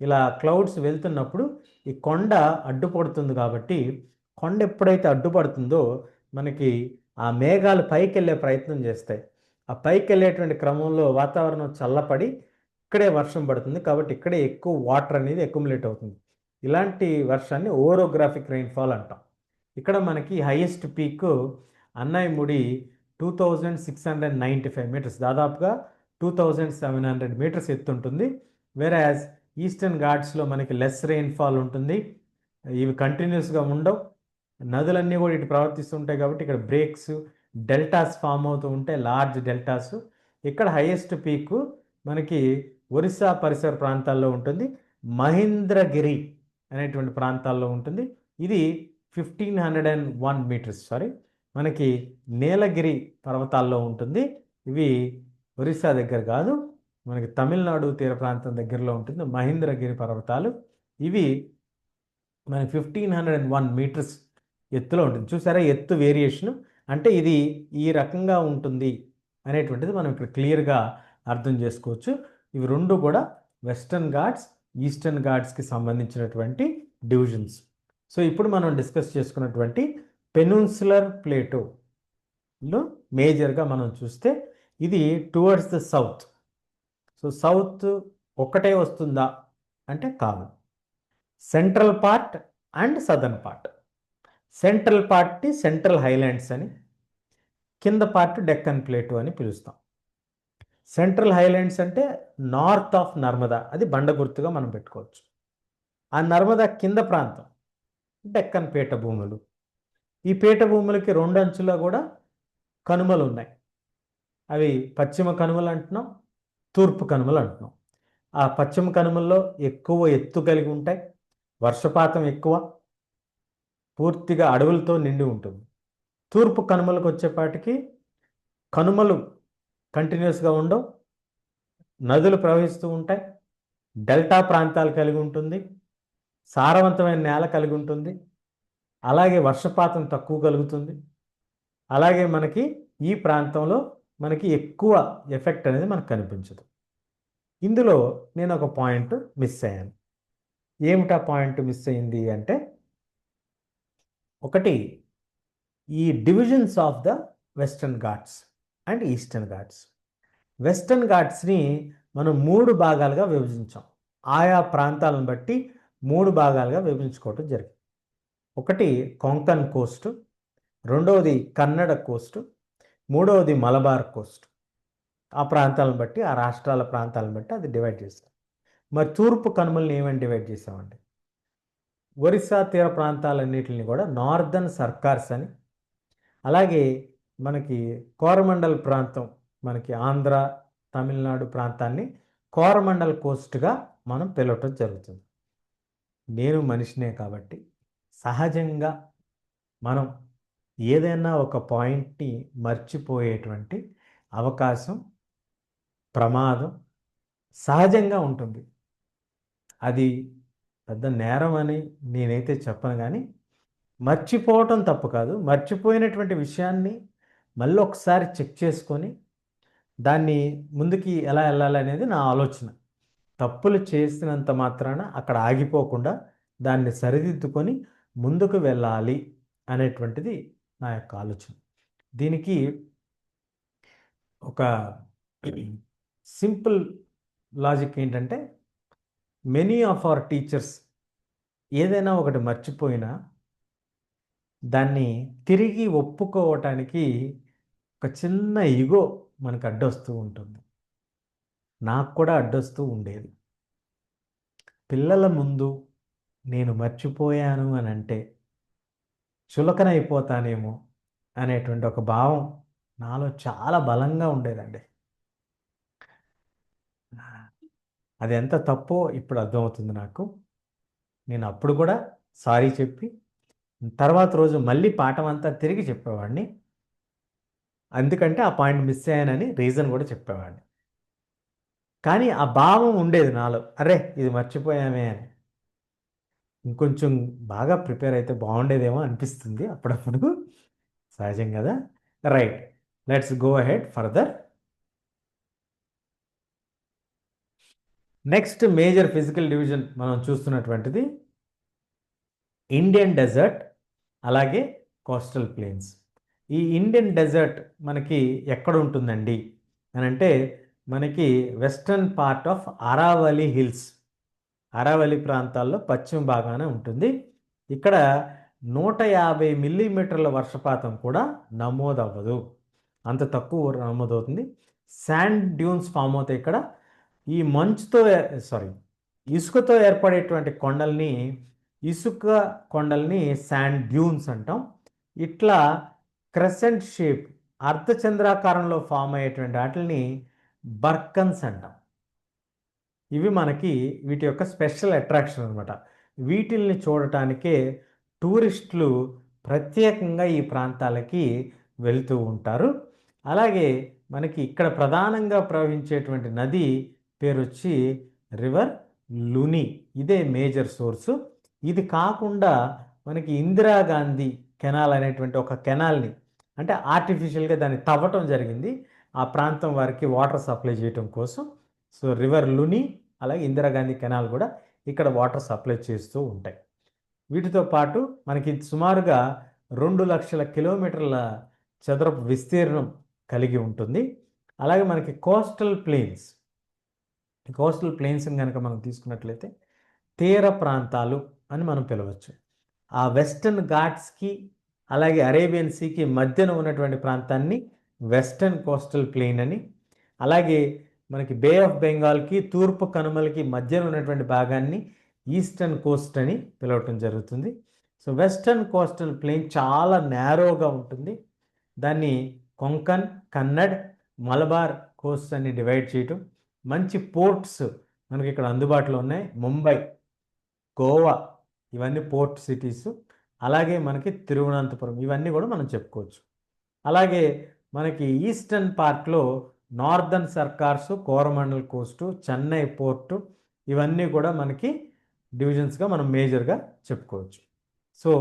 ఇలా క్లౌడ్స్ వెళ్తున్నప్పుడు ఈ కొండ అడ్డుపడుతుంది కాబట్టి, కొండ ఎప్పుడైతే అడ్డుపడుతుందో మనకి ఆ మేఘాలు పైకి వెళ్ళే ప్రయత్నం చేస్తాయి. ఆ పైకి వెళ్ళేటువంటి క్రమంలో వాతావరణం చల్లపడి ఇక్కడే వర్షం పడుతుంది కాబట్టి ఇక్కడే ఎక్కువ వాటర్ అనేది అక్యుములేట్ అవుతుంది. ఇలాంటి వర్షాన్ని ఓరోగ్రాఫిక్ రెయిన్ఫాల్ అంటాం. ఇక్కడ మనకి హైయెస్ట్ పీక్ అన్నయ్యముడి 2695 మీటర్స్, దాదాపుగా 2700 మీటర్స్ ఎత్తుంటుంది. వేరాజ్ ఈస్టర్న్ ఘాట్స్లో మనకి లెస్ రెయిన్ఫాల్ ఉంటుంది, ఇవి కంటిన్యూస్గా ఉండవు, నదులన్నీ కూడా ఇటు ప్రవర్తిస్తుంటాయి కాబట్టి ఇక్కడ బ్రేక్స్, డెల్టాస్ ఫామ్ అవుతూ ఉంటాయి, లార్జ్ డెల్టాస్. ఇక్కడ హైయెస్ట్ పీక్ మనకి ఒరిస్సా పరిసర ప్రాంతాల్లో ఉంటుంది, మహేంద్రగిరి అనేటువంటి ప్రాంతాల్లో ఉంటుంది. ఇది 1501 మీటర్స్, మనకి నీలగిరి పర్వతాల్లో ఉంటుంది. ఇవి ఒరిస్సా దగ్గర కాదు, మనకి తమిళనాడు తీర ప్రాంతం దగ్గరలో ఉంటుంది మహేంద్రగిరి పర్వతాలు. ఇవి మన 1501 మీటర్స్ ఎత్తులో ఉంటుంది. చూసారా ఎత్తు వేరియేషను, అంటే ఇది ఈ రకంగా ఉంటుంది అనేటువంటిది మనం ఇక్కడ క్లియర్గా అర్థం చేసుకోవచ్చు. ఇవి రెండు కూడా వెస్టర్న్ ఘాట్స్, ఈస్టర్న్ ఘాట్స్కి సంబంధించినటువంటి డివిజన్స్. సో ఇప్పుడు మనం డిస్కస్ చేసుకున్నటువంటి పెనిన్సులర్ ప్లేటోలో మేజర్గా మనం చూస్తే ఇది towards the south. So south ఒక్కటే వస్తుందా అంటే కాదు. Central part and southern part. Central పార్ట్ని సెంట్రల్ హైలాండ్స్ అని, కింద పార్ట్ డెక్కన్ ప్లేటు అని పిలుస్తాం. సెంట్రల్ హైలాండ్స్ అంటే నార్త్ ఆఫ్ నర్మదా, అది బండ గుర్తుగా మనం పెట్టుకోవచ్చు. ఆ నర్మదా కింద ప్రాంతం డెక్కన్ పీఠభూములు. ఈ పీఠభూములకి రెండు అంచులా కూడా కనుమలు ఉన్నాయి. అవి పశ్చిమ కనుమలు అంటున్నాం, తూర్పు కనుమలు అంటున్నాం. ఆ పశ్చిమ కనుమల్లో ఎక్కువ ఎత్తు కలిగి ఉంటాయి, వర్షపాతం ఎక్కువ, పూర్తిగా అడవులతో నిండి ఉంటుంది. తూర్పు కనుమలకు వచ్చేపాటికి కనుమలు కంటిన్యూస్గా ఉండవు, నదులు ప్రవహిస్తూ ఉంటాయి, డెల్టా ప్రాంతాలు కలిగి ఉంటుంది, సారవంతమైన నేల కలిగి ఉంటుంది, అలాగే వర్షపాతం తక్కువ కలుగుతుంది. అలాగే మనకి ఈ ప్రాంతంలో మనకి ఎక్కువ ఎఫెక్ట్ అనేది మనకు కనిపించదు. ఇందులో నేను ఒక పాయింట్ మిస్ అయ్యాను. ఏమిటా పాయింట్ మిస్ అయింది అంటే, ఒకటి ఈ divisions of the Western Ghats and Eastern Ghats. Western ఘాట్స్ని మనం 3 భాగాలుగా విభజించాం. ఆయా ప్రాంతాలను బట్టి 3 భాగాలుగా విభజించుకోవటం జరిగింది. ఒకటి కొంకన్ కోస్ట్, రెండవది కన్నడ కోస్ట్, మూడవది మలబార్ కోస్ట్. ఆ ప్రాంతాలను బట్టి, ఆ రాష్ట్రాల ప్రాంతాలను బట్టి అది డివైడ్ చేస్తాం. మరి తూర్పు కనుమల్ని ఏమని డివైడ్ చేసామండి? ఒరిస్సా తీర ప్రాంతాలన్నిటిని కూడా నార్దర్న్ సర్కార్స్ అని, అలాగే మనకి కోరమండల్ ప్రాంతం, మనకి ఆంధ్ర తమిళనాడు ప్రాంతాన్ని కోరమండల్ కోస్ట్గా మనం పిలవటం జరుగుతుంది. నేను మనిషినే కాబట్టి సహజంగా మనం ఏదైనా ఒక పాయింట్ని మర్చిపోయేటువంటి అవకాశం, ప్రమాదం సహజంగా ఉంటుంది. అది పెద్ద నేరం అని నేనైతే చెప్పను, కానీ మర్చిపోవటం తప్పు కాదు. మర్చిపోయినటువంటి విషయాన్ని మళ్ళీ ఒకసారి చెక్ చేసుకొని దాన్ని ముందుకి ఎలా వెళ్ళాలి అనేది నా ఆలోచన. తప్పులు చేసినంత మాత్రాన అక్కడ ఆగిపోకుండా దాన్ని సరిదిద్దుకొని ముందుకు వెళ్ళాలి అనేటువంటిది నా యొక్క ఆలోచన. దీనికి ఒక సింపుల్ లాజిక్ ఏంటంటే, మెనీ ఆఫ్ అవర్ టీచర్స్ ఏదైనా ఒకటి మర్చిపోయినా దాన్ని తిరిగి ఒప్పుకోవటానికి ఒక చిన్న ఇగో మనకు అడ్డొస్తూ ఉంటుంది. నాకు కూడా అడ్డొస్తూ ఉండేది. పిల్లల ముందు నేను మర్చిపోయాను అని అంటే చులకనైపోతానేమో అనేటువంటి ఒక భావం నాలో చాలా బలంగా ఉండేదండి. అది ఎంత తప్పో ఇప్పుడు అర్థమవుతుంది నాకు. నేను అప్పుడు కూడా సారీ చెప్పి తర్వాత రోజు మళ్ళీ పాఠం అంతా తిరిగి చెప్పేవాడిని. ఎందుకంటే ఆ పాయింట్ మిస్ అయ్యానని రీజన్ కూడా చెప్పేవాడిని. కానీ ఆ భావం ఉండేది నాలో, అరే ఇది మర్చిపోయామే అని. ఇంకొంచెం బాగా ప్రిపేర్ అయితే బాగుండేదేమో అనిపిస్తుంది అప్పుడప్పుడు. సహజం కదా. Right, let's go ahead further. Next major physical division మనం చూస్తున్నటువంటిది ఇండియన్ డెజర్ట్, అలాగే కోస్టల్ ప్లేన్స్. ఈ ఇండియన్ డెజర్ట్ మనకి ఎక్కడ ఉంటుందండి అని అంటే, మనకి western part of Aravalli hills, Aravalli ప్రాంతాల్లో పశ్చిమ భాగాన ఉంటుంది. ఇక్కడ 150 మిల్లీమీటర్ల వర్షపాతం కూడా నమోదవ్వదు, అంత తక్కువ నమోదవుతుంది. శాండ్ డ్యూన్స్ ఫామ్ అవుతాయి ఇక్కడ. ఈ మంచుతో ఇసుకతో ఏర్పడేటువంటి కొండల్ని, ఇసుక కొండల్ని శాండ్ డ్యూన్స్ అంటాం. ఇట్లా క్రెసెంట్ షేప్, అర్ధచంద్రాకారంలో ఫామ్ అయ్యేటువంటి వాటిని బర్కన్స్ అంటాం. ఇవి మనకి వీటి యొక్క స్పెషల్ అట్రాక్షన్ అనమాట. వీటిల్ని చూడటానికే టూరిస్టులు ప్రత్యేకంగా ఈ ప్రాంతాలకి వెళ్తూ ఉంటారు. అలాగే మనకి ఇక్కడ ప్రధానంగా ప్రవహించేటువంటి నది పేరు వచ్చి రివర్ లుని. ఇదే మేజర్ సోర్సు. ఇది కాకుండా మనకి ఇందిరాగాంధీ కెనాల్ అనేటువంటి ఒక కెనాల్ని, అంటే ఆర్టిఫిషియల్గా దాన్ని తవ్వటం జరిగింది ఆ ప్రాంతం వారికి వాటర్ సప్లై చేయటం కోసం. సో రివర్ లుని, అలాగే ఇందిరాగాంధీ కెనాల్ కూడా ఇక్కడ వాటర్ సప్లై చేస్తూ ఉంటాయి. వీటితో పాటు మనకి సుమారుగా 2 లక్షల కిలోమీటర్ల చదరపు విస్తీర్ణం కలిగి ఉంటుంది. అలాగే మనకి కోస్టల్ ప్లేన్స్, కోస్టల్ ప్లెయిన్స్ కనుక మనం తీసుకున్నట్లయితే తీర ప్రాంతాలు అని మనం పిలవచ్చు. ఆ వెస్టర్న్ ఘాట్స్కి అలాగే అరేబియన్ సీకి మధ్యన ఉన్నటువంటి ప్రాంతాన్ని వెస్టర్న్ కోస్టల్ ప్లెయిన్ అని, అలాగే మనకి బే ఆఫ్ బెంగాల్కి తూర్పు కనుమలకి మధ్యన ఉన్నటువంటి భాగాన్ని ఈస్టర్న్ కోస్ట్ అని పిలవటం జరుగుతుంది. సో వెస్టర్న్ కోస్టల్ ప్లెయిన్ చాలా నేరోగా ఉంటుంది. దాన్ని కొంకన్, కన్నడ్, మలబార్ కోస్ట్ అని డివైడ్ చేయటం. మంచి పోర్ట్స్ మనకి ఇక్కడ అందుబాటులో ఉన్నాయి. ముంబై, గోవా ఇవన్నీ పోర్ట్ సిటీస్. అలాగే మనకి తిరువనంతపురం ఇవన్నీ కూడా మనం చెప్పుకోవచ్చు. అలాగే మనకి ఈస్టర్న్ పార్ట్లో నార్దర్న్ సర్కార్స్, కోరమండల్ కోస్టు, చెన్నై పోర్టు ఇవన్నీ కూడా మనకి డివిజన్స్గా మనం మేజర్గా చెప్పుకోవచ్చు. సో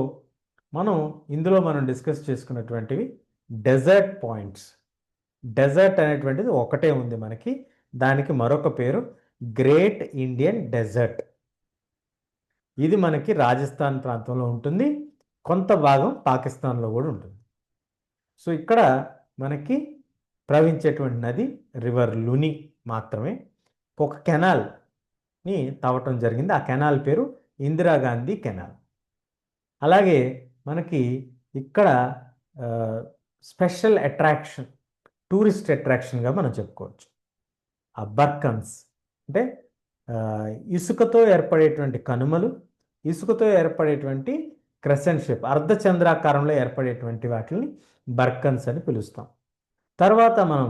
ఇందులో మనం డిస్కస్ చేసుకున్నటువంటివి డెజర్ట్ పాయింట్స్. డెజర్ట్ అనేటువంటిది ఒకటే ఉంది మనకి, దానికి మరొక పేరు గ్రేట్ ఇండియన్ డెజర్ట్. ఇది మనకి రాజస్థాన్ ప్రాంతంలో ఉంటుంది, కొంత భాగం పాకిస్తాన్లో కూడా ఉంటుంది. సో ఇక్కడ మనకి ప్రవహించేటువంటి నది రివర్ లుని మాత్రమే. ఒక కెనాల్ని తవ్వటం జరిగింది, ఆ కెనాల్ పేరు ఇందిరాగాంధీ కెనాల్. అలాగే మనకి ఇక్కడ స్పెషల్ అట్రాక్షన్, టూరిస్ట్ అట్రాక్షన్గా మనం చెప్పుకోవచ్చు. ఆ బర్కన్స్ అంటే ఇసుకతో ఏర్పడేటువంటి కనుమలు, ఇసుకతో ఏర్పడేటువంటి క్రెసెంట్ షేప్ అర్ధచంద్రాకారంలో ఏర్పడేటువంటి వాటిని బర్కన్స్ అని పిలుస్తాం. తర్వాత మనం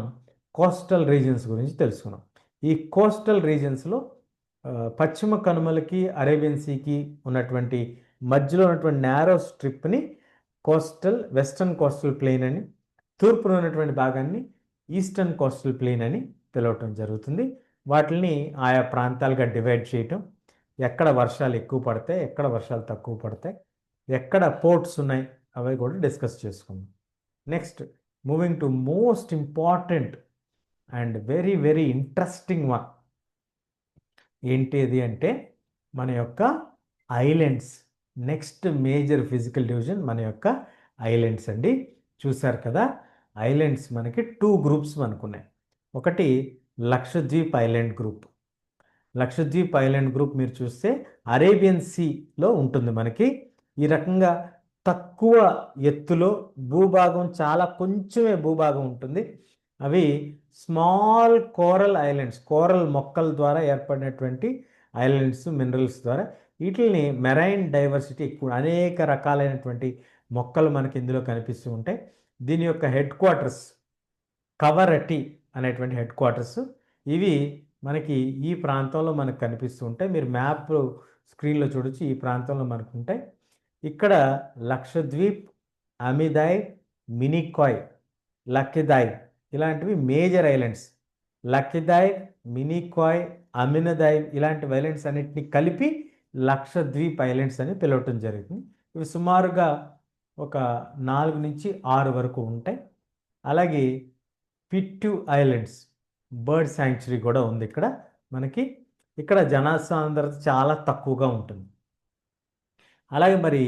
కోస్టల్ రీజన్స్ గురించి తెలుసుకున్నాం. ఈ కోస్టల్ రీజన్స్లో పశ్చిమ కనుమలకి అరేబియన్ సీకి ఉన్నటువంటి మధ్యలో ఉన్నటువంటి నేరో స్ట్రిప్ని వెస్టర్న్ కోస్టల్ ప్లెయిన్ అని, తూర్పున ఉన్నటువంటి భాగాన్ని ఈస్టర్న్ కోస్టల్ ప్లెయిన్ అని పిలవటం జరుగుతుంది. వాటిని ఆయా ప్రాంతాలుగా డివైడ్ చేయటం, ఎక్కడ వర్షాలు ఎక్కువ పడతాయి, ఎక్కడ వర్షాలు తక్కువ పడతాయి, ఎక్కడ పోర్ట్స్ ఉన్నాయి అవి కూడా డిస్కస్ చేసుకుందాం. Next moving to most important and very very interesting one ఏంటిది అంటే మన యొక్క islands. Next major physical division మన యొక్క ఐలాండ్స్ అండి. చూసారు కదా, ఐలాండ్స్ మనకి 2 గ్రూప్స్ అనుకున్నాయి. ఒకటి Lakshadweep island group. Lakshadweep island group మీరు చూస్తే అరేబియన్ సీలో ఉంటుంది మనకి. ఈ రకంగా తక్కువ ఎత్తులో భూభాగం, చాలా కొంచెమే భూభాగం ఉంటుంది. అవి స్మాల్ కోరల్ ఐలాండ్స్, కోరల్ మొక్కల ద్వారా ఏర్పడినటువంటి ఐలాండ్స్, మినరల్స్ ద్వారా. వీటిని మెరైన్ డైవర్సిటీ ఎక్కువ, అనేక రకాలైనటువంటి మొక్కలు మనకి ఇందులో కనిపిస్తూ ఉంటాయి. దీని యొక్క హెడ్ క్వార్టర్స్ కవరటి అనేటువంటి హెడ్ క్వార్టర్స్. ఇవి మనకి ఈ ప్రాంతంలో మనకు కనిపిస్తూ ఉంటాయి. మీరు మ్యాప్ స్క్రీన్లో చూడొచ్చు, ఈ ప్రాంతంలో మనకు ఉంటాయి. ఇక్కడ లక్షద్వీప్, అమిదాయ్, మినికాయ్, లక్కిదాయ్ ఇలాంటివి మేజర్ ఐలాండ్స్. లక్కిదాయ్, మినికాయ్, అమినదాయ్ ఇలాంటి ఐలాండ్స్ అన్నింటినీ కలిపి లక్షద్వీప్ ఐలాండ్స్ అని పిలవటం జరుగుతుంది. ఇవి సుమారుగా ఒక 4 నుంచి 6 వరకు ఉంటాయి. అలాగే పిట్టు ఐలాండ్స్ బర్డ్ శాంక్చురీ కూడా ఉంది ఇక్కడ మనకి. ఇక్కడ జనసాంద్రత చాలా తక్కువగా ఉంటుంది. అలాగే మరి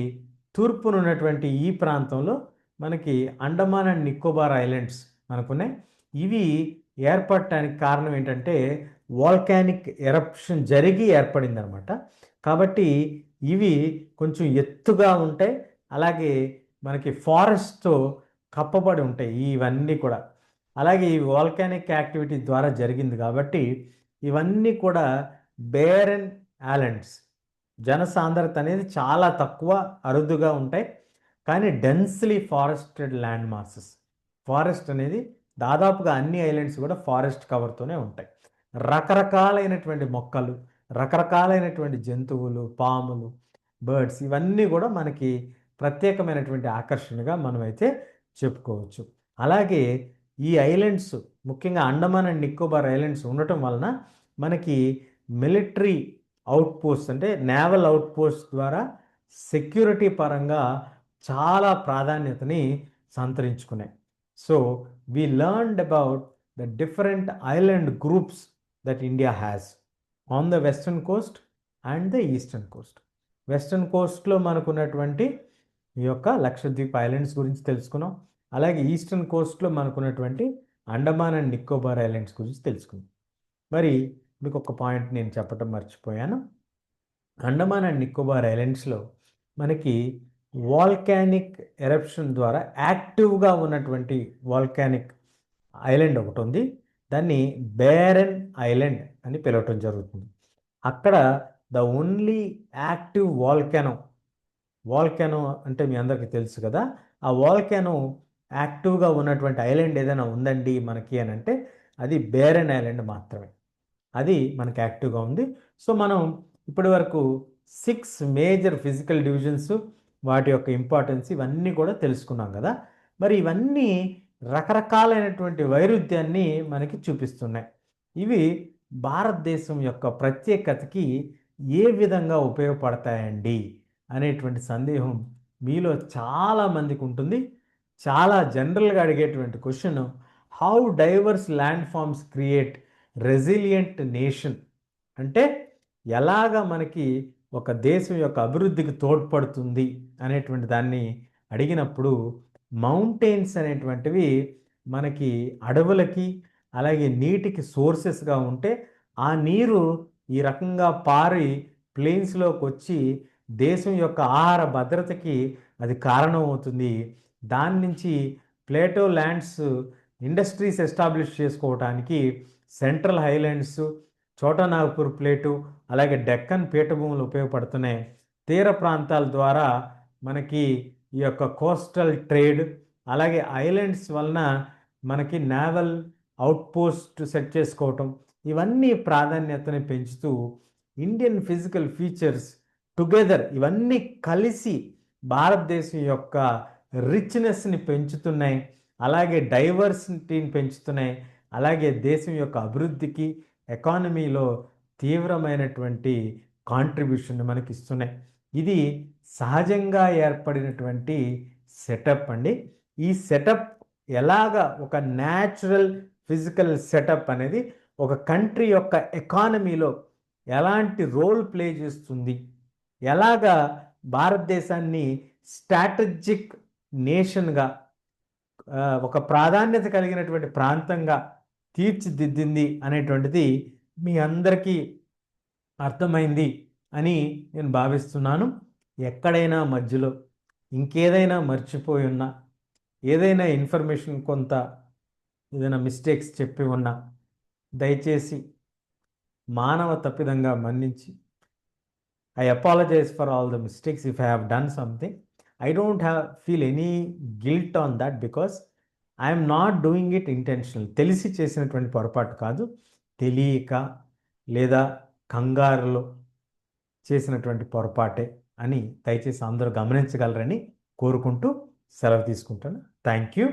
తూర్పున ఉన్నటువంటి ఈ ప్రాంతంలో మనకి అండమాన్ అండ్ నికోబార్ ఐలాండ్స్ మనకున్నాయి. ఇవి ఏర్పడటానికి కారణం ఏంటంటే వాల్కానిక్ ఎరప్షన్ జరిగి ఏర్పడింది అనమాట. కాబట్టి ఇవి కొంచెం ఎత్తుగా ఉంటాయి. అలాగే మనకి ఫారెస్ట్తో కప్పబడి ఉంటాయి ఇవన్నీ కూడా. అలాగే ఈ వాల్కానిక్ యాక్టివిటీ ద్వారా జరిగింది కాబట్టి ఇవన్నీ కూడా బేరన్ ఐలాండ్స్. జనసాంద్రత అనేది చాలా తక్కువ, అరుదుగా ఉంటాయి. కానీ densely forested land masses. Forest అనేది దాదాపుగా అన్ని ఐలాండ్స్ కూడా ఫారెస్ట్ కవర్తోనే ఉంటాయి. రకరకాలైనటువంటి మొక్కలు, రకరకాలైనటువంటి జంతువులు, పాములు, బర్డ్స్ ఇవన్నీ కూడా మనకి ప్రత్యేకమైనటువంటి ఆకర్షణగా మనమైతే చెప్పుకోవచ్చు. అలాగే ఈ ఐలాండ్స్, ముఖ్యంగా అండమాన్ అండ్ నికోబార్ ఐలాండ్స్ ఉండటం వలన మనకి మిలిటరీ అవుట్పోస్ట్ అంటే నేవల్ అవుట్పోస్ట్ ద్వారా సెక్యూరిటీ పరంగా చాలా ప్రాధాన్యతని సంతరించుకున్నాయి. So we learned about the different island groups that India has on the western coast and the eastern coast. Western కోస్ట్లో మనకున్నటువంటి ఈ యొక్క లక్షద్వీప్ ఐలాండ్స్ గురించి తెలుసుకున్నాం. అలాగే ఈస్టర్న్ కోస్ట్లో మనకున్నటువంటి అండమాన్ అండ్ నికోబార్ ఐలాండ్స్ గురించి తెలుసుకున్నాం. మరి మీకు ఒక పాయింట్ నేను చెప్పడం మర్చిపోయాను. అండమాన్ అండ్ నికోబార్ ఐలాండ్స్లో మనకి వాల్కానిక్ ఎరప్షన్ ద్వారా యాక్టివ్గా ఉన్నటువంటి వాల్కానిక్ ఐలాండ్ ఒకటి ఉంది. దాన్ని బేరన్ ఐలాండ్ అని పిలవటం జరుగుతుంది. అక్కడ ద ఓన్లీ యాక్టివ్ వాల్కానో అంటే మీ అందరికీ తెలుసు కదా, ఆ వాల్కానో యాక్టివ్గా ఉన్నటువంటి ఐలాండ్ ఏదైనా ఉందండి మనకి అని అంటే అది బేరన్ ఐలాండ్ మాత్రమే. అది మనకి యాక్టివ్గా ఉంది. సో మనం ఇప్పటి వరకు 6 మేజర్ ఫిజికల్ డివిజన్స్, వాటి యొక్క ఇంపార్టెన్స్ ఇవన్నీ కూడా తెలుసుకున్నాం కదా. మరి ఇవన్నీ రకరకాలైనటువంటి వైరుధ్యాన్ని మనకి చూపిస్తున్నాయి. ఇవి భారతదేశం యొక్క ప్రత్యేకతకి ఏ విధంగా ఉపయోగపడతాయండి అనేటువంటి సందేహం మీలో చాలామందికి ఉంటుంది. చాలా జనరల్గా అడిగేటువంటి question, how diverse land forms create resilient nation అంటే ఎలాగ మనకి ఒక దేశం యొక్క అభివృద్ధికి తోడ్పడుతుంది అనేటువంటి దాన్ని అడిగినప్పుడు, మౌంటైన్స్ అనేటువంటివి మనకి అడవులకి అలాగే నీటికి సోర్సెస్గా ఉంటే ఆ నీరు ఈ రకంగా పారి ప్లెయిన్స్లోకి వచ్చి దేశం యొక్క ఆహార భద్రతకి అది కారణం అవుతుంది. దాని నుంచి ప్లేటో ల్యాండ్స్ ఇండస్ట్రీస్ ఎస్టాబ్లిష్ చేసుకోవడానికి సెంట్రల్ హైలాండ్స్, చోటానాగపూర్ ప్లేటు అలాగే డెక్కన్ పీఠభూములు ఉపయోగపడుతున్నాయి. తీర ప్రాంతాల ద్వారా మనకి ఈ యొక్క కోస్టల్ ట్రేడ్ అలాగే ఐలాండ్స్ వలన మనకి నేవల్ అవుట్పోస్ట్ సెట్ చేసుకోవటం, ఇవన్నీ ప్రాధాన్యతని పెంచుతూ ఇండియన్ ఫిజికల్ ఫీచర్స్ టుగెదర్ ఇవన్నీ కలిసి భారతదేశం యొక్క రిచ్నెస్ని పెంచుతున్నాయి, అలాగే డైవర్సిటీని పెంచుతున్నాయి, అలాగే దేశం యొక్క అభివృద్ధికి ఎకానమీలో తీవ్రమైనటువంటి కాంట్రిబ్యూషన్ మనకి ఇస్తున్నాయి. ఇది సహజంగా ఏర్పడినటువంటి సెటప్ అండి. ఈ సెటప్ ఎలాగ ఒక న్యాచురల్ ఫిజికల్ సెటప్ అనేది ఒక కంట్రీ యొక్క ఎకానమీలో ఎలాంటి రోల్ ప్లే చేస్తుంది, ఎలాగా భారతదేశాన్ని స్ట్రాటజిక్ నేషన్గా ఒక ప్రాధాన్యత కలిగినటువంటి ప్రాంతంగా తీర్చిదిద్దింది అనేటువంటిది మీ అందరికీ అర్థమైంది అని నేను భావిస్తున్నాను. ఎక్కడైనా మధ్యలో ఇంకేదైనా మర్చిపోయి ఉన్నా, ఏదైనా ఇన్ఫర్మేషన్ కొంత ఏదైనా మిస్టేక్స్ చెప్పి ఉన్నా దయచేసి మానవ తప్పిదంగా మన్నించి, I apologize for all the mistakes if I have done something. I don't feel any guilt on that because I am not doing it intentional. తెలిసి చేసినటువంటి పొరపాటు కాదు, తెలియక లేదా కంగారులో చేసినటువంటి పొరపాటే అని దయచేసి అందరూ గమనించగలరని కోరుకుంటూ సెలవు తీసుకుంటాను. Thank you.